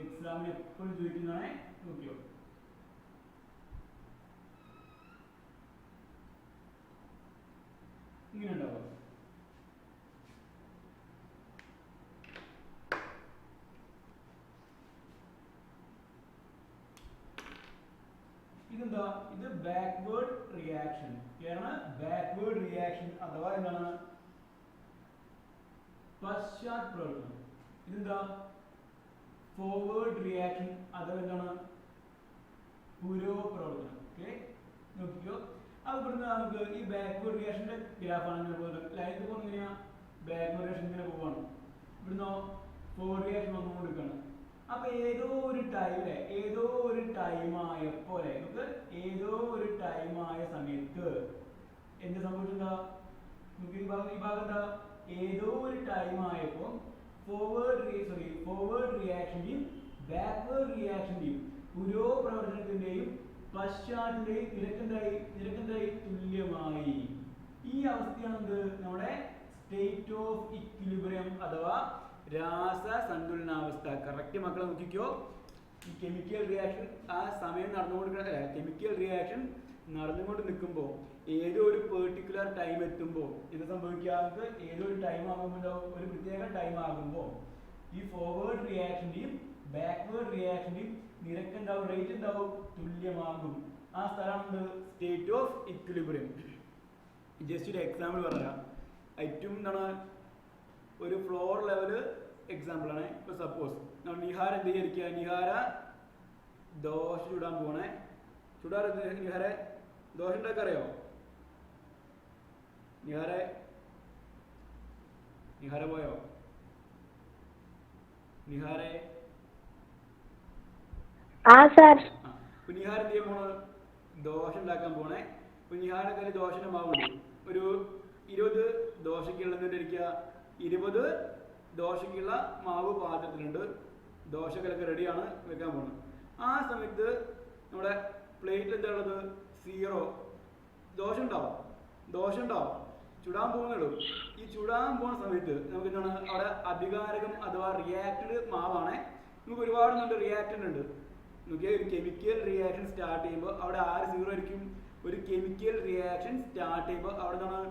എക്സാമിന് എപ്പോഴും ചോദിക്കുന്നതാണ്. നോക്കിയോ, ഇങ്ങനെ ഉണ്ടാവും. ഇതെന്താ? ഇത് ബാക്ക്വേർഡ് റിയാക്ഷൻ. ബാക്ക്വേർഡ് റിയാക്ഷൻ അഥവാ എന്താണ്? പശ്ചാത് പ്രവർത്തനം. ഇതെന്താ? ഫോർവേഡ് റിയാക്ഷൻ അഥവാ എന്താണ്? പുരോപ്രവർത്തനം. ഓക്കെ, നോക്കിക്കോ. അത് ഇവിടുന്ന് നമുക്ക് ഈ ബാക്ക്വേർഡ് റിയാക്ഷന്റെ ഗ്രാഫാണ് ലൈൻ പോകുന്ന. ബാക്ക്വേർഡ് റിയാക്ഷൻ ഇങ്ങനെ പോവാണ്. ഇവിടുന്ന് ഫോർവേഡ് റിയാക്ഷൻ വന്നുകൊണ്ടിരിക്കുകയാണ്. അപ്പൊ ഏതോ ഒരു ടൈം ആയ സമയത്ത് എന്ത് സംഭവിച്ചെന്താ? ഈ ഭാഗം എന്താ? ഏതോ ഒരു ടൈം ആയപ്പോ ഫോർവേഡ് റിയാക്ഷന്റെയും ബാക്ക്വേർഡ് റിയാക്ഷന്റെയും പുരോപ്രവർത്തനത്തിന്റെയും പശ്ചാത്തിന്റെയും നിരക്കെന്തായി? തുല്യമായി. ഈ അവസ്ഥയാണെന്ത്? നമ്മുടെ സ്റ്റേറ്റ് ഓഫ് ഇക്വിലിബ്രിയം അഥവാ രാസസന്തുലനാവസ്ഥ. കറക്റ്റ് മക്കളെ നോക്കിക്കോ. ഈ കെമിക്കൽ റിയാക്ഷൻ ആ സമയം കെമിക്കൽ റിയാക്ഷൻ നടന്നുകൊണ്ട് നിൽക്കുമ്പോൾ ഏതോ ഒരു പെർട്ടിക്കുലർ ടൈം എത്തുമ്പോൾ എന്ത് സംഭവിക്കുക? നമുക്ക് ഏതോ ഒരു ടൈം ആകുമ്പോൾ, ഒരു പ്രത്യേക ടൈം ആകുമ്പോൾ ഈ ഫോർവേഡ് റിയാക്ഷന്റെയും ബാക്ക്വേർഡ് റിയാക്ഷന്റെയും നിരക്ക് എന്താവും, റേറ്റ് എന്താവും, തുല്യമാകും. ആ സ്ഥലമാണ് സ്റ്റേറ്റ് ഓഫ് ഇക്വിലിബ്രിയം. ജസ്റ്റ് ഒരു എക്സാമ്പിൾ പറയാം. ഏറ്റവും എന്താണ് ഒരു ഫ്ലോർ ലെവല് എക്സാമ്പിൾ ആണ്. ഇപ്പൊ സപ്പോസ് നമ്മൾ നിഹാര എന്ത് വിചാരിക്കുക, നിഹാര ദോശ ചുടാൻ പോണേ. നിഹാര ദോശ ഉണ്ടാക്കാൻ അറിയോ? നിഹാര പോയോ? നിഹാരെ നിഹാര എന്ത് ചെയ്യാൻ പോണ്, ദോശ ഉണ്ടാക്കാൻ പോണേ. നിഹാര കയ്യിൽ ദോശന്റെ മാവുണ്ട്. ഒരു 20 ദോശക്കുള്ളതിരിക്കുക, 20 ദോശക്കുള്ള മാവ് പാത്രത്തിലുണ്ട്. ദോശക്കലൊക്കെ റെഡിയാണ്, വെക്കാൻ പോണ്. ആ സമയത്ത് നമ്മുടെ പ്ലേറ്റിൽ എന്താ ഉള്ളത്, 0 ദോശ ഉണ്ടാവും. ചുടാൻ പോകുന്നുള്ളൂ. ഈ ചുടാൻ പോകുന്ന സമയത്ത് നമുക്ക് എന്താണ് അവിടെ അഭികാരകം അഥവാ റിയാക്റ്റഡ് മാവാണ്. നമുക്ക് ഒരുപാട് റിയാക്റ്റൻ്റ് ഉണ്ട്. നോക്കിയാൽ ഒരു കെമിക്കൽ റിയാക്ഷൻ സ്റ്റാർട്ട് ചെയ്യുമ്പോൾ അവിടെ ആര് 0 ആയിരിക്കും. ഒരു കെമിക്കൽ റിയാക്ഷൻ സ്റ്റാർട്ട് ചെയ്യുമ്പോൾ അവിടെ നിന്നാണ്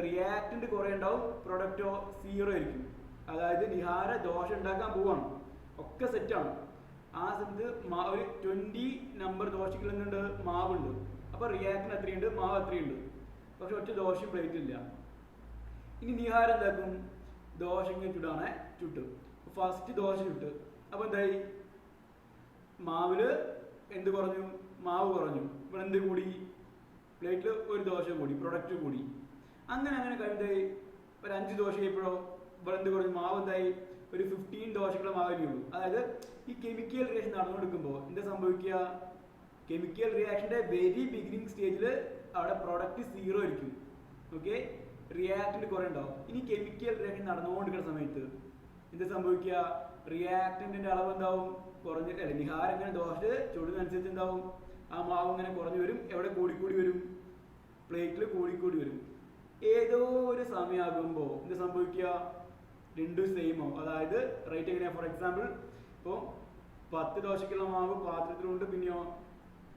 റിയാക്റ്റൻ്റ് കുറേ ഉണ്ടാവും, പ്രൊഡക്റ്റോ 0 ആയിരിക്കും. അതായത് നിഹാര ദോശ ഉണ്ടാക്കാൻ പോവാണ്, ഒക്കെ സെറ്റാണ്. ആ സമയത്ത് ഒരു 20 നമ്പർ ദോശക്കുള്ളുന്നുണ്ട്, മാവുണ്ട്. അപ്പോൾ റിയാക്ഷൻ എത്രയുണ്ട്, മാവ് എത്രയുണ്ട്. പക്ഷെ ഒറ്റ ദോശയും പ്ലേറ്റ് ഇല്ല. ഇനി നിഹാര എന്താക്കും, ദോശ ഇങ്ങനെ ചുട്ടു. ഫസ്റ്റ് ദോശ ചുട്ട്. അപ്പോൾ എന്തായി, മാവില് എന്ത് കുറഞ്ഞു, മാവ് കുറഞ്ഞു. ഇവിടെ എന്ത് കൂടി, പ്ലേറ്റിൽ ഒരു ദോശ കൂടി, പ്രൊഡക്റ്റ് കൂടി. അങ്ങനെ കഴിഞ്ഞായി ഒരു 5 ദോശ ആയപ്പോഴോ ഇവിടെ എന്ത് കുറഞ്ഞു, മാവ് എന്തായി, ഒരു 15 ദോശക്കുള്ള മാവല്ലേ ഉള്ളൂ. അതായത് ഈ കെമിക്കൽ റിയാക്ഷൻ നടന്നുകൊടുക്കുമ്പോൾ എന്താ സംഭവിക്കുക, കെമിക്കൽ റിയാക്ഷന്റെ വെരി ബിഗിനിങ് സ്റ്റേജിൽ അവിടെ പ്രോഡക്റ്റ് 0 ആയിരിക്കും. ഓക്കെ, റിയാക്റ്റന്റ് കുറേ ഉണ്ടാവും. ഇനി കെമിക്കൽ റിയാക്ഷൻ നടന്നുകൊണ്ടിരിക്കുന്ന സമയത്ത് എന്താ സംഭവിക്കുക, റിയാക്റ്റന്റിന്റെ അളവ് എന്താവും, കുറഞ്ഞിട്ട് നിഹാരം ഇങ്ങനെ ദോശ ചുടുന്നതനുസരിച്ച് എന്താവും, ആ മാവ് ഇങ്ങനെ കുറഞ്ഞു വരും. എവിടെ കൂടിക്കൂടി വരും, പ്ലേറ്റിൽ കൂടിക്കൂടി വരും. ഏതോ ഒരു സമയമാകുമ്പോൾ എന്താ സംഭവിക്കുക, രണ്ടും സെയിം ആവും. അതായത് റേറ്റ് എങ്ങനെയാണ്, ഫോർ എക്സാമ്പിൾ ഇപ്പോൾ 10 ദോശക്കുള്ള മാവ് പാത്രത്തിലുണ്ട്, പിന്നെയോ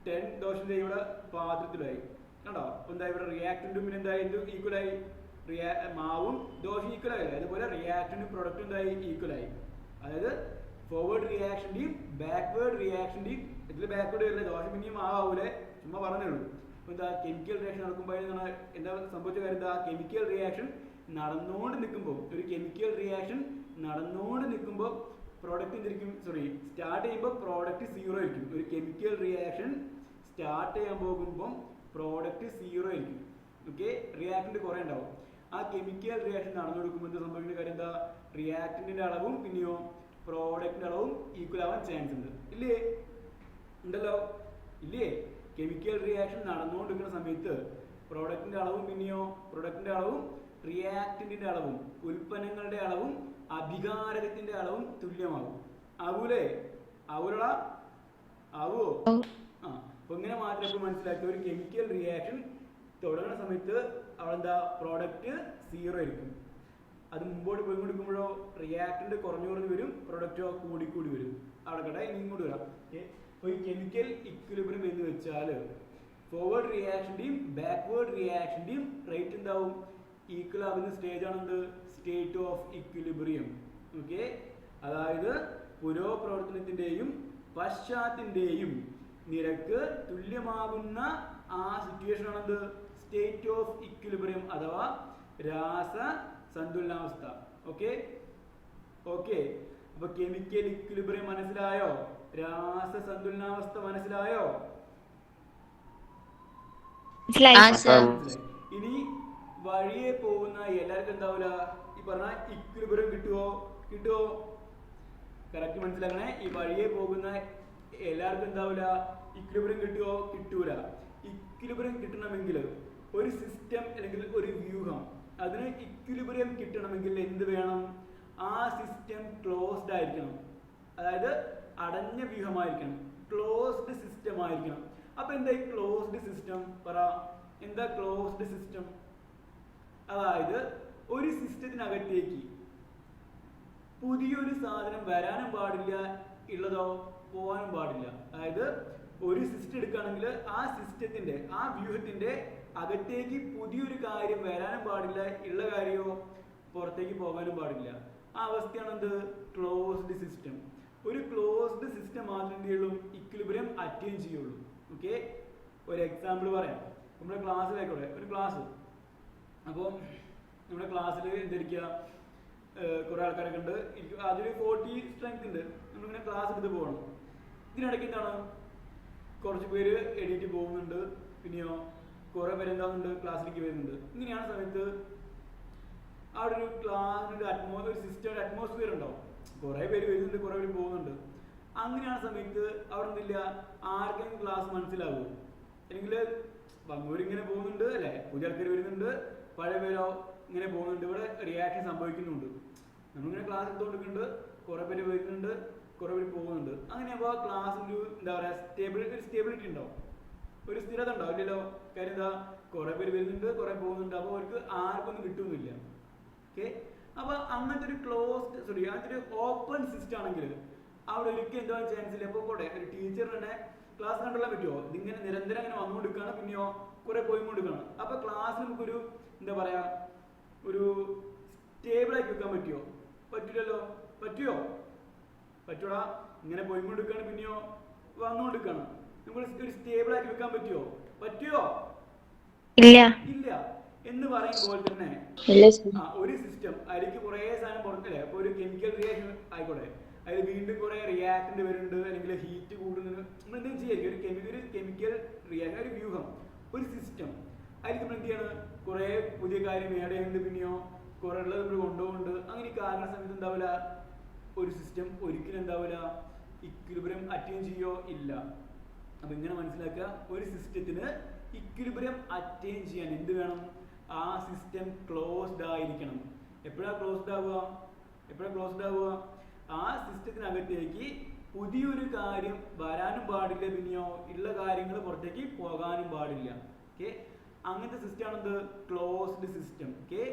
10 ദോശന്റെ ഇവിടെ പാത്രത്തിലായി. കണ്ടോ, എന്താ ഇവിടെ റിയാക്റ്റന്റും പിന്നെ എന്തായി ഈക്വലായി, മാവും ദോശ ഈക്വലായി. അതുപോലെ റിയാക്റ്റന്റും പ്രൊഡക്റ്റും എന്തായി ഈക്വലായി. അതായത് ഫോർവേഡ് റിയാക്ഷന്റെയും ബാക്ക്വേർഡ് റിയാക്ഷന്റെയും, ഇതിൽ ബാക്ക്വേർഡ് വരില്ല, ദോശ പിന്നെയും മാവൂലെ, ചുമ്മാ പറഞ്ഞുള്ളൂ. അപ്പോൾ എന്താ കെമിക്കൽ റിയാക്ഷൻ നടക്കുമ്പോൾ എന്താ സംഭവിച്ച കാര്യം, എന്താ കെമിക്കൽ റിയാക്ഷൻ നടന്നുകൊണ്ട് നിൽക്കുമ്പോൾ, ഒരു കെമിക്കൽ റിയാക്ഷൻ നടന്നുകൊണ്ട് നിൽക്കുമ്പോൾ പ്രോഡക്റ്റ് എന്തിരിക്കും, സ്റ്റാർട്ട് ചെയ്യുമ്പോൾ പ്രോഡക്റ്റ് 0 ആയിരിക്കും. ഒരു കെമിക്കൽ റിയാക്ഷൻ സ്റ്റാർട്ട് ചെയ്യാൻ പോകുമ്പോൾ പ്രോഡക്റ്റ് 0 ആയിരിക്കും. ഓക്കെ, റിയാക്റ്റന്റ് കുറേ ഉണ്ടാവും. ആ കെമിക്കൽ റിയാക്ഷൻ നടന്നു കൊടുക്കുമ്പോൾ എന്താ സംഭവിക്കുന്ന കാര്യം, എന്താ റിയാക്റ്റന്റിന്റെ അളവും പിന്നെയോ പ്രോഡക്റ്റിന്റെ അളവും ഈക്വൽ ആവാൻ ചാൻസ് ഉണ്ട്. ഇല്ലേ, ഉണ്ടല്ലോ, ഇല്ലേ. കെമിക്കൽ റിയാക്ഷൻ നടന്നുകൊണ്ടിരിക്കുന്ന സമയത്ത് പ്രോഡക്റ്റിന്റെ അളവും പിന്നെയോ പ്രൊഡക്റ്റിന്റെ അളവും റിയാക്റ്റന്റിന്റെ അളവും ഉൽപ്പന്നങ്ങളുടെ അളവും അഭികാരകത്തിന്റെ അളവും തുല്യമാകും. ആവൂലേ, ആവോ? അപ്പൊ ഇങ്ങനെ മാത്രമേ മനസ്സിലാക്കി, ഒരു കെമിക്കൽ റിയാക്ഷൻ തുടങ്ങുന്ന സമയത്ത് അവിടെ എന്താ പ്രോഡക്റ്റ് 0 ആയിരിക്കും. അത് മുമ്പോട്ട് പോയി കൊടുക്കുമ്പോഴോ റിയാക്റ്റന്റ് കുറഞ്ഞു വരും, പ്രൊഡക്റ്റോ കൂടി വരും. അവിടെ കേട്ടെ, ഇനി ഇങ്ങോട്ട് വരാം. അപ്പോൾ ഈ കെമിക്കൽ ഇക്വിലിബ്രിയം എന്ന് വെച്ചാൽ ഫോർവേഡ് റിയാക്ഷന്റെയും ബാക്ക്വേർഡ് റിയാക്ഷന്റെയും റേറ്റ് എന്താവും, ഈക്വൽ ആവുന്ന സ്റ്റേജ് ആണ് സ്റ്റേറ്റ് ഓഫ് ഇക്വിലിബ്രിയം. ഓക്കെ, അതായത് പുരോപ്രവർത്തനത്തിന്റെയും പശ്ചാത്തിന്റെയും നിരക്ക് തുല്യമാകുന്ന ആ സിറ്റുവേഷൻ ആണ് സ്റ്റേറ്റ് ഓഫ് ഇക്വിലിബ്രിയം അഥവാ രാസ സന്തുലനാവസ്ഥ. ഓക്കെ, അപ്പൊ കെമിക്കൽ ഇക്വിലിബ്രിയം മനസ്സിലായോ, രാസ സന്തുലനാവസ്ഥ മനസ്സിലായോ? ഇനി വഴിയെ പോകുന്ന എല്ലാവർക്കും എന്താവില്ല, ഈ പറഞ്ഞ ഇക്വിലിബ്രിയം കിട്ടുവോ? കറക്റ്റ് മനസ്സിലാക്കണേ. ഈ വഴിയെ പോകുന്ന എല്ലാവർക്കും എന്താവില്ല, ഇക്വിലിബ്രിയം കിട്ടൂല. ഇക്വിലിബ്രിയം കിട്ടണമെങ്കിൽ ഒരു സിസ്റ്റം അല്ലെങ്കിൽ ഒരു വ്യൂഹം, അതിന് ഇക്വിലിബ്രിയം കിട്ടണമെങ്കിൽ എന്ത് വേണം, ആ സിസ്റ്റം ക്ലോസ്ഡ് ആയിരിക്കണം. അതായത് അടഞ്ഞ വ്യൂഹമായിരിക്കണം, ക്ലോസ്ഡ് സിസ്റ്റം ആയിരിക്കണം. അപ്പൊ എന്താ ഈ ക്ലോസ്ഡ് സിസ്റ്റം, പറ എന്താ ക്ലോസ്ഡ് സിസ്റ്റം? അതായത് ഒരു സിസ്റ്റത്തിനകത്തേക്ക് പുതിയൊരു സാധനം വരാനും പാടില്ല, ഉള്ളതോ പോകാനും പാടില്ല. അതായത് ഒരു സിസ്റ്റം എടുക്കുകയാണെങ്കിൽ ആ സിസ്റ്റത്തിന്റെ, ആ വ്യൂഹത്തിന്റെ അകത്തേക്ക് പുതിയൊരു കാര്യം വരാനും പാടില്ല, ഉള്ള കാര്യമോ പുറത്തേക്ക് പോകാനും പാടില്ല. ആ അവസ്ഥയാണ് എന്ത്? Closed system. ഒരു ക്ലോസ്ഡ് സിസ്റ്റം മാത്രമേ എന്ത് ചെയ്യുള്ളൂ? ഇക്വിലിബ്രിയം അറ്റൈൻ ചെയ്യുള്ളൂ. ഓക്കെ, ഒരു എക്സാമ്പിൾ പറയാം. നമ്മുടെ ക്ലാസ്സിലായിക്കോട്ടെ, ഒരു ക്ലാസ്. അപ്പോൾ നമ്മുടെ ക്ലാസ്സിൽ എന്തിരിക്കുക, കുറേ ആൾക്കാരൊക്കെ ഉണ്ട്, അതിൽ 40 സ്ട്രെങ്ത് ഉണ്ട്. നമ്മളിങ്ങനെ ക്ലാസ് എടുത്ത് പോകണം. ഇതിനിടയ്ക്ക് എന്താണ്, കുറച്ച് പേര് എഡിറ്റ് പോകുന്നുണ്ട്, പിന്നെയോ കുറേ പേര് എന്താകുന്നുണ്ട്, ക്ലാസ്സിലേക്ക് വരുന്നുണ്ട്. ഇങ്ങനെയാണ് സമയത്ത് അവിടെ ഒരു ക്ലാസ്സിൻ്റെ ഒരു സിസ്റ്റം, ഒരു അറ്റ്മോസ്ഫിയർ ഉണ്ടാവും. കുറേ പേര് വരുന്നുണ്ട്, കുറേ പേര് പോകുന്നുണ്ട്. അങ്ങനെയാണ് സമയത്ത് അവിടെ എന്തില്ല, ആർക്കെങ്കിലും ക്ലാസ് മനസ്സിലാവും. അല്ലെങ്കിൽ വന്നൂരിങ്ങനെ പോകുന്നുണ്ട് അല്ലേ, പുതിയ ആൾക്കാർ വരുന്നുണ്ട്, പഴയ പേരോ ഇങ്ങനെ പോകുന്നുണ്ട്, ഇവിടെ റിയാക്ഷൻ സംഭവിക്കുന്നുണ്ട്. നമ്മളിങ്ങനെ ക്ലാസ് എടുത്തുകൊണ്ടിരിക്കുന്നുണ്ട്, കുറേ പേര് വരുന്നുണ്ട്, കുറേ പേര് പോകുന്നുണ്ട്. അങ്ങനെ അപ്പോൾ ക്ലാസ്സിൽ എന്താ പറയുക, ഒരു സ്റ്റെബിലിറ്റി ഉണ്ടാവും, ഒരു സ്ഥിരത ഉണ്ടാവും ഇല്ലല്ലോ. കാര്യം എന്താ, കുറേ പേര് വരുന്നുണ്ട്, കുറേ പോകുന്നുണ്ട്, അപ്പോൾ അവർക്ക് ആർക്കൊന്നും കിട്ടുന്നില്ല. ഓക്കെ, അപ്പോൾ അങ്ങനത്തെ ഒരു അങ്ങനത്തെ ഒരു ഓപ്പൺ സിസ്റ്റം ആണെങ്കിൽ അവിടെ ഒരിക്കലും എന്താ ചാൻസ് ഇല്ല. അപ്പോൾ കൂടെ ഒരു ടീച്ചർ തന്നെ ക്ലാസ് കണ്ടുകൊള്ളാൻ പറ്റുമോ? ഇതിങ്ങനെ നിരന്തരം അങ്ങനെ വന്നുകൊടുക്കുകയാണ്, പിന്നെയോ കുറെ പോയിക്കൊടുക്കുകയാണ്. അപ്പോൾ ക്ലാസ്സിൽ നമുക്കൊരു എന്താ പറയാ, ഒരു സ്റ്റേബിളാക്കി വെക്കാൻ പറ്റുമോ? പറ്റില്ലല്ലോ. പറ്റുമോ? പറ്റൂടാ. ഇങ്ങനെ പോയിക്കൊടുക്കുകയാണ്, പിന്നെയോ വന്നുകൊടുക്കുകയാണ്. നമുക്ക് ഒരു സ്റ്റേബിളാക്കി വെക്കാൻ പറ്റുമോ? പറ്റുമോ? ഇല്ല. എന്ന് പറയുമ്പോൾ തന്നെ ഒരു സിസ്റ്റം അതിലേക്ക് കുറെ സാധനം പുറത്തില്ലേ. അപ്പൊ ഒരു കെമിക്കൽ റിയാക്ഷൻ ആയിക്കോട്ടെ, അതിൽ വീണ്ടും കുറെ റിയാക്ടന്റ് വരുന്നുണ്ട്, അല്ലെങ്കിൽ ഹീറ്റ് കൂടുന്നുണ്ട്, നമ്മൾ എന്തെങ്കിലും ചെയ്യായിരിക്കും. ഒരു കെമിക്കൽ റിയാക്ഷൻ, ഒരു വ്യൂഹം, ഒരു സിസ്റ്റം. അതിലേക്ക് നമ്മൾ എന്ത് ചെയ്യണം, കുറെ പുതിയ കാര്യം ആഡ് ചെയ്യുന്നുണ്ട്, പിന്നെയോ കുറെ ഉള്ളത് നമ്മൾ കൊണ്ടുപോകുന്നുണ്ട്. അങ്ങനെ കാരണം സമയത്ത് എന്താവില്ല, ഒരു സിസ്റ്റം ഒരിക്കലും എന്താവില്ല, ഇക്വിലിബ്രിയം അറ്റൈൻ ചെയ്യോ? ഇല്ല. അപ്പൊ ഇങ്ങനെ മനസ്സിലാക്കുക, ഒരു സിസ്റ്റത്തിന് ഇക്വിലിബ്രിയം അറ്റൈൻ ചെയ്യാൻ എന്ത് വേണം? ആ സിസ്റ്റം ക്ലോസ്ഡ് ആയിരിക്കണം. എപ്പോഴാണ് ക്ലോസ്ഡ് ആവുക? ആ സിസ്റ്റത്തിനകത്തേക്ക് പുതിയൊരു കാര്യം വരാനും പാടില്ല, പിന്നെയോ ഉള്ള കാര്യങ്ങൾ പുറത്തേക്ക് പോകാനും പാടില്ല. ഓക്കെ, അങ്ങനത്തെ സിസ്റ്റമാണ് എന്ത്? Closed system. ഓക്കെ,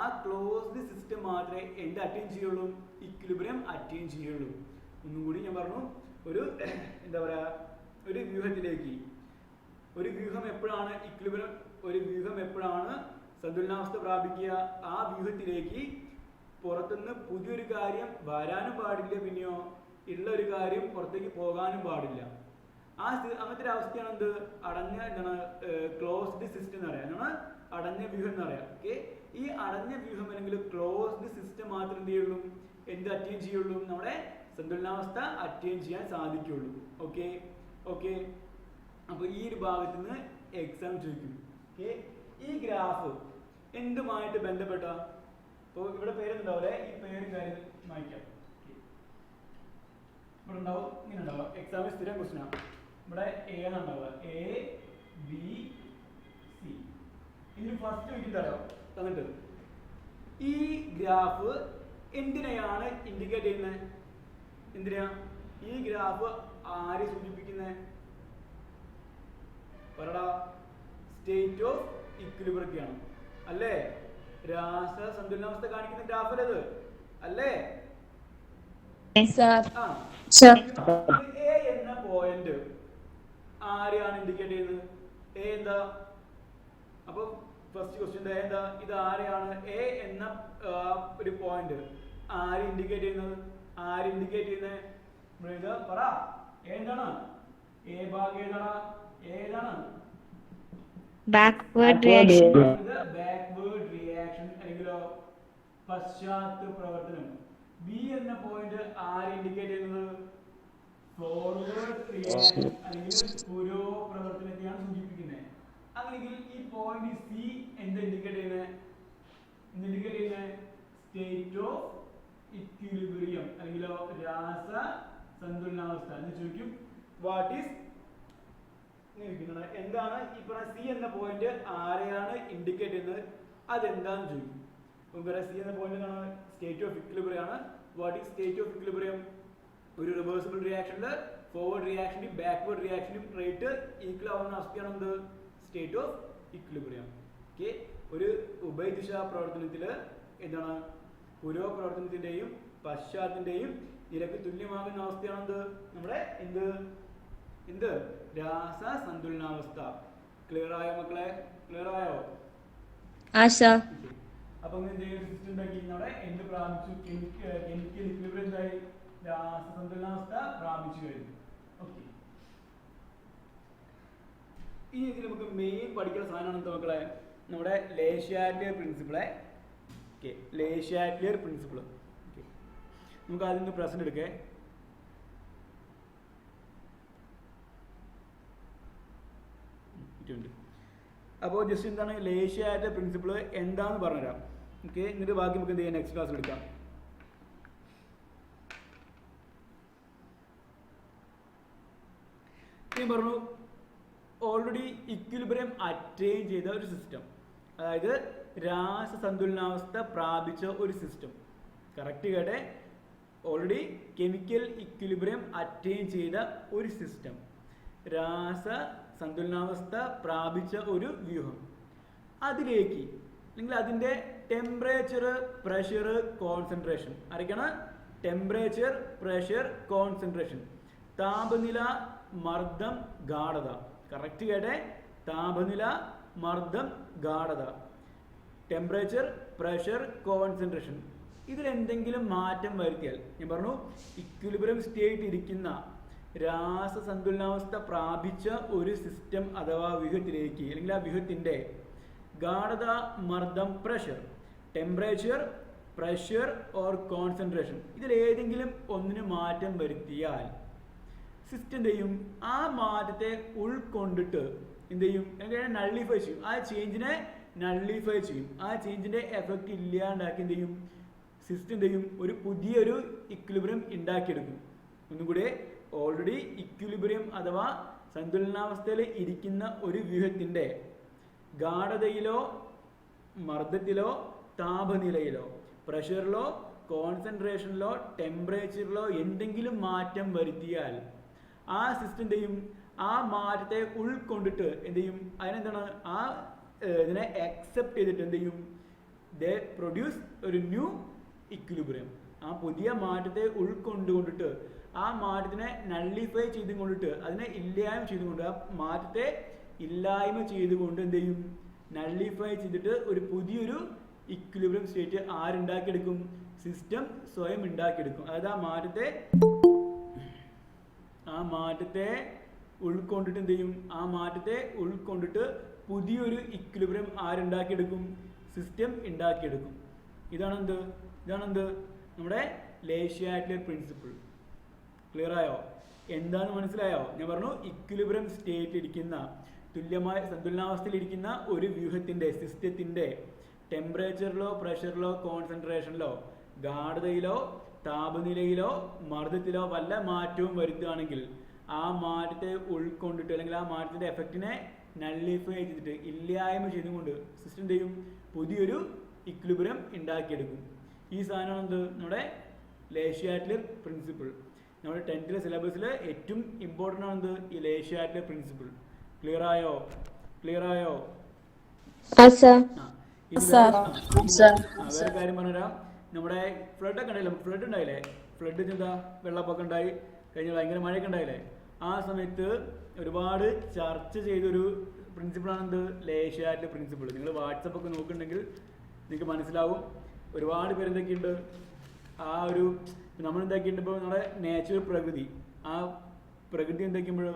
ആ ക്ലോസ്ഡ് സിസ്റ്റം മാത്രമേ എന്ത് അറ്റൈൻ ചെയ്യുള്ളൂ? ഇക്വിലിബ്രിയം അറ്റൈൻ ചെയ്യുള്ളൂ. ഒന്നും കൂടി ഞാൻ പറഞ്ഞു, ഒരു എന്താ പറയാ, ഒരു വ്യൂഹത്തിലേക്ക്, ഒരു വ്യൂഹം എപ്പോഴാണ് ഇക്വിലിബ്രിയം, ഒരു വ്യൂഹം എപ്പോഴാണ് സന്തുലനാവസ്ഥ പ്രാപിക്കുക? ആ വ്യൂഹത്തിലേക്ക് പുറത്തുനിന്ന് പുതിയൊരു കാര്യം വരാനും പാടില്ല, പിന്നെയോ ഉള്ള ഒരു കാര്യം പുറത്തേക്ക് പോകാനും പാടില്ല. അങ്ങനത്തെ ഒരു അവസ്ഥയാണ് എന്ത്? അടഞ്ഞ എന്താണ്, ക്ലോസ്ഡ് സിസ്റ്റം എന്ന് പറയാം, എന്താണ് അടഞ്ഞ വ്യൂഹം എന്ന് പറയാം. ഓക്കെ, ഈ അടഞ്ഞ വ്യൂഹം അല്ലെങ്കിൽ ക്ലോസ്ഡ് സിസ്റ്റം മാത്രം എന്ത് ചെയ്യുള്ളൂ? എന്ത് അറ്റൈൻ ചെയ്യുള്ളൂ? നമ്മുടെ സന്തുലനാവസ്ഥ അറ്റൈൻ ചെയ്യാൻ സാധിക്കുള്ളൂ. ഓക്കെ, അപ്പൊ ഈ ഒരു ഭാഗത്ത് നിന്ന് എക്സാം ചോദിക്കും. ഓക്കെ, ഈ ഗ്രാഫ് എന്തുമായിട്ട് ബന്ധപ്പെട്ട? അപ്പോൾ ഇവിടെ പേരുണ്ടാവില്ലേ, ഈ പേര് കാര്യം വായിക്കാം. ഇവിടെ ഉണ്ടാവും, ഇങ്ങനെ ഉണ്ടാവുക. എക്സാമിൽ സ്ഥിരം ക്വസ്റ്റ്യൻ ആണ്. ഇവിടെ എ എന്നുണ്ടാവുക, ABC. ഇതിന് ഫസ്റ്റ് ചോദിക്കും തരാം തന്നിട്ട്, ഈ ഗ്രാഫ് എന്തിനെയാണ് ഇൻഡിക്കേറ്റ് ചെയ്യുന്നത്? എന്തിനാ ഈ ഗ്രാഫ് ആരെ സൂചിപ്പിക്കുന്നത്? പറടാ. സ്റ്റേറ്റ് ഓഫ് ഇക്വിലിബ്രിയമാണ് അല്ലേ? രാസ സന്തുലനാവസ്ഥ കാണിക്കുന്ന ഗ്രാഫ് അല്ലേ അല്ലേ? എ എന്ന പോയിന്റ് ആരെയാണ് ഇൻഡിക്കേറ്റ് ചെയ്യുന്നത്? എ എന്താ? അപ്പൊ ഫസ്റ്റ് ക്വസ്റ്റ്യൻ എന്താ? ഇത് ആരെയാണ്? എ എന്ന ഒരു പോയിന്റ് ആര് ഇൻഡിക്കേറ്റ് ചെയ്യുന്നത്? പറ. എന്താണ് എ ഭാഗം? ഏതാണ്? ബാക്ക്വേർഡ് റിയാക്ഷൻ അല്ലെങ്കിലോ പശ്ചാത്ത പ്രവർത്തനം. ബി എന്ന പോയിന്റ് ആര് ഇൻഡിക്കേറ്റ് ചെയ്യുന്നത്? ഫോർവേഡ് റിയാക്ഷൻ അല്ലെങ്കിൽ പുരോ പ്രവർത്തനത്തെയാണ് സൂചിപ്പിക്കുന്നത്. അങ്ങനെയെങ്കിൽ ഈ പോയിന്റ് സി എന്താ ഇൻഡിക്കേറ്റ് ചെയ്യുന്നത്? സ്റ്റേറ്റ് ഓഫ് ഇക്വിലിബ്രിയം അല്ലെങ്കിലോ രാസ സന്തുലനാവസ്ഥ എന്ന് ചോദിക്കും. വാട്ട് ഈസ് എന്താണ് ഈ പറഞ്ഞ സി എന്ന പോയിന്റ് ആരെയാണ് ഇൻഡിക്കേറ്റ് ചെയ്യുന്നത്? അതെന്താന്ന് ചോദിക്കും. സി എന്ന പോയിന്റ് സ്റ്റേറ്റ് ഓഫ് ഇക്വിലിബ്രിയം ആണ്. What is state of equilibrium? ഒരു റിവേഴ്സിബിൾ റിയാക്ഷനിൽ ഫോർവേഡ് റിയാക്ഷനും ബാക്ക്വേർഡ് റിയാക്ഷനും റേറ്റ് ഈക്വൽ ആവുന്ന അവസ്ഥയാണ് എന്ത്? State of equilibrium. ഓക്കെ, ഒരു ഉഭയദിശാ പ്രവർത്തനത്തിൽ എന്താണ് പുരോ പ്രവർത്തനത്തിന്റെയും പശ്ചാത്തിന്റെയും നിരക്ക് തുല്യമാകുന്ന അവസ്ഥയാണ് നമ്മുടെ എന്ത് രാസ സന്തുലനാവസ്ഥ. ക്ലിയർ ആയോ മക്കളെ? ക്ലിയർ ആയോ? അപ്പോൾ എന്തെങ്കിലും സിസ്റ്റം ഉണ്ടാക്കി അവിടെ എന്ത് പ്രാപിച്ചു, കെമിക്കൽ ഇക്വിലിബ്രിയം എന്തായി, രാസസന്തുലനാവസ്ഥ പ്രാപിച്ചു കഴിഞ്ഞു. ഓക്കെ, ഇനി ഇതിൽ നമുക്ക് മെയിൻ പഠിക്കുന്ന സാധനമാണ് എന്താ മക്കളെ, നമ്മുടെ Le Chatelier പ്രിൻസിപ്പിളെ. Okay, Le Chatelier principle. Okay, നമുക്ക് ആദ്യം നിന്ന് പ്രസന്റ് എടുക്കേ. അപ്പോൾ ജസ്റ്റ് എന്താണ് Le Chatelier പ്രിൻസിപ്പിൾ എന്താന്ന് പറഞ്ഞുതരാം. ഓക്കെ, എന്നിട്ട് ബാക്കി നമുക്ക് എന്ത് ചെയ്യാം, നെക്സ്റ്റ് ക്ലാസ്സിൽ എടുക്കാം. ഞാൻ പറഞ്ഞു ഓൾറെഡി ഇക്വിലിബ്രിയം അറ്റൈൻ ചെയ്ത ഒരു സിസ്റ്റം, അതായത് രാസസന്തുലനാവസ്ഥ പ്രാപിച്ച ഒരു സിസ്റ്റം. കറക്റ്റ് കേട്ടെ, ഓൾറെഡി കെമിക്കൽ ഇക്വിലിബ്രിയം അറ്റൈൻ ചെയ്ത ഒരു സിസ്റ്റം, രാസസന്തുലനാവസ്ഥ പ്രാപിച്ച ഒരു വ്യൂഹം. അതിലേക്ക് അല്ലെങ്കിൽ അതിൻ്റെ ടെമ്പറേച്ചർ, പ്രഷർ, കോൺസെൻട്രേഷൻ അറിയിക്കണം. ടെമ്പറേച്ചർ, പ്രഷർ, കോൺസെൻട്രേഷൻ, താപനില, മർദ്ദം, ഗാഢത. കറക്റ്റ് കേട്ടെ, താപനില, മർദ്ദം, ഗാഢത, ടെമ്പറേച്ചർ, പ്രഷർ, കോൺസെൻട്രേഷൻ. ഇതിലെന്തെങ്കിലും മാറ്റം വരുത്തിയാൽ, ഞാൻ പറഞ്ഞു ഇക്വിലിബ്രിയം സ്റ്റേറ്റ് ഇരിക്കുന്ന രാസസന്തുലനാവസ്ഥ പ്രാപിച്ച ഒരു സിസ്റ്റം അഥവാ വ്യൂഹത്തിലേക്ക്, അല്ലെങ്കിൽ ആ വ്യൂഹത്തിൻ്റെ ഗാഢത, മർദ്ദം, pressure, temperature, pressure or concentration, ഇതിലേതെങ്കിലും ഒന്നിന് മാറ്റം വരുത്തിയാൽ സിസ്റ്റം എന്ത് ചെയ്യും, ആ മാറ്റത്തെ ഉൾക്കൊണ്ടിട്ട് എന്ത് ചെയ്യും, നള്ളിഫൈ ചെയ്യും. ആ ചേഞ്ചിനെ നള്ളിഫൈ ചെയ്യും. ആ ചേഞ്ചിൻ്റെ എഫക്റ്റ് ഇല്ലാണ്ടാക്കി എന്ത് ചെയ്യും, സിസ്റ്റം എന്ത് ചെയ്യും, ഒരു പുതിയൊരു ഇക്വിലിബ്രിയം ഉണ്ടാക്കിയെടുക്കും. ഒന്നുകൂടെ, ഓൾറെഡി ഇക്വിലിബ്രിയം അഥവാ സന്തുലനാവസ്ഥയിൽ ഇരിക്കുന്ന ഒരു വ്യൂഹത്തിൻ്റെ ഗാഢതയിലോ, മർദ്ദത്തിലോ, താപനിലയിലോ, പ്രഷറിലോ, കോൺസെൻട്രേഷനിലോ, ടെമ്പറേച്ചറിലോ എന്തെങ്കിലും മാറ്റം വരുത്തിയാൽ ആ സിസ്റ്റം എന്ത് ചെയ്യും, ആ മാറ്റത്തെ ഉൾക്കൊണ്ടിട്ട് എന്ത് ചെയ്യും, അതിനെന്താണ്, ആ ഇതിനെ അക്സെപ്റ്റ് ചെയ്തിട്ട് എന്ത് ചെയ്യും, ദേ പ്രൊഡ്യൂസ് ഒരു ന്യൂ ഇക്വിലിബ്രിയം. ആ പുതിയ മാറ്റത്തെ ഉൾക്കൊണ്ടുകൊണ്ടിട്ട്, ആ മാറ്റത്തിനെ നള്ളിഫൈ ചെയ്തുകൊണ്ടിട്ട്, അതിനെ ഇല്ലായ്മ ചെയ്തുകൊണ്ട്, ആ മാറ്റത്തെ ഇല്ലായ്മ ചെയ്തുകൊണ്ട് എന്ത് ചെയ്യും, നള്ളിഫൈ ചെയ്തിട്ട് ഒരു പുതിയൊരു ഇക്വിലിബ്രിയം സ്റ്റേറ്റ് ആരുണ്ടാക്കിയെടുക്കും, സിസ്റ്റം സ്വയം ഉണ്ടാക്കിയെടുക്കും. അതായത് ആ മാറ്റത്തെ ഉൾക്കൊണ്ടിട്ട് എന്ത് ചെയ്യും, ആ മാറ്റത്തെ ഉൾക്കൊണ്ടിട്ട് പുതിയൊരു ഇക്വിലിബ്രിയം ആരുണ്ടാക്കിയെടുക്കും, സിസ്റ്റം ഉണ്ടാക്കിയെടുക്കും. ഇതാണെന്ത് നമ്മുടെ Le Chatelier പ്രിൻസിപ്പിൾ. ക്ലിയർ ആയോ? എന്താണെന്ന് മനസ്സിലായോ? ഞാൻ പറഞ്ഞു ഇക്വിലിബ്രിയം സ്റ്റേറ്റ് ഇരിക്കുന്ന, തുല്യമായ സന്തുലനാവസ്ഥയിലിരിക്കുന്ന ഒരു വ്യൂഹത്തിൻ്റെ, സിസ്റ്റത്തിൻ്റെ ടെമ്പറേച്ചറിലോ, പ്രഷറിലോ, കോൺസെൻട്രേഷനിലോ, ഗാഢതയിലോ, താപനിലയിലോ, മർദ്ദത്തിലോ വല്ല മാറ്റവും വരുത്തുകയാണെങ്കിൽ ആ മാറ്റത്തെ ഉൾക്കൊണ്ടിട്ട്, അല്ലെങ്കിൽ ആ മാറ്റത്തിൻ്റെ എഫക്റ്റിനെ നള്ളിഫൈ ചെയ്തിട്ട്, ഇല്ലായ്മ ചെയ്തുകൊണ്ട് സിസ്റ്റം എന്ത് ചെയ്യും, പുതിയൊരു ഇക്വിലിബ്രിയം ഉണ്ടാക്കിയെടുക്കും. ഈ സാധനമാണ് എന്ത്, നമ്മുടെ Le Chatelier പ്രിൻസിപ്പിൾ. നമ്മുടെ 10th സിലബസിൽ ഏറ്റവും ഇമ്പോർട്ടൻ്റ് ആണ് എന്ത്, ഈ Le Chatelier പ്രിൻസിപ്പിൾ. ക്ലിയർ ആയോ? വേറെ കാര്യം പറഞ്ഞുതരാം. നമ്മുടെ ഫ്ലഡൊക്കെ ഉണ്ടായില്ലേ, ഫ്ലഡ് ഉണ്ടായില്ലേ, ഫ്ലഡ് എന്താ, വെള്ളപ്പൊക്കം ഉണ്ടായി കഴിഞ്ഞ, ഭയങ്കര മഴയൊക്കെ ഉണ്ടായില്ലേ, ആ സമയത്ത് ഒരുപാട് ചർച്ച ചെയ്തൊരു പ്രിൻസിപ്പിളാണ് എന്ത്, Le Chatelier പ്രിൻസിപ്പിൾ. നിങ്ങൾ വാട്സപ്പൊക്കെ നോക്കുന്നുണ്ടെങ്കിൽ നിങ്ങൾക്ക് മനസ്സിലാവും. ഒരുപാട് പേര് എന്തൊക്കെയുണ്ട്, ആ ഒരു നമ്മൾ എന്താക്കിയിട്ടുണ്ട്, ഇപ്പോൾ നമ്മുടെ നേച്ചുറൽ പ്രകൃതി, ആ പ്രകൃതി എന്തൊക്കെയുമ്പോഴോ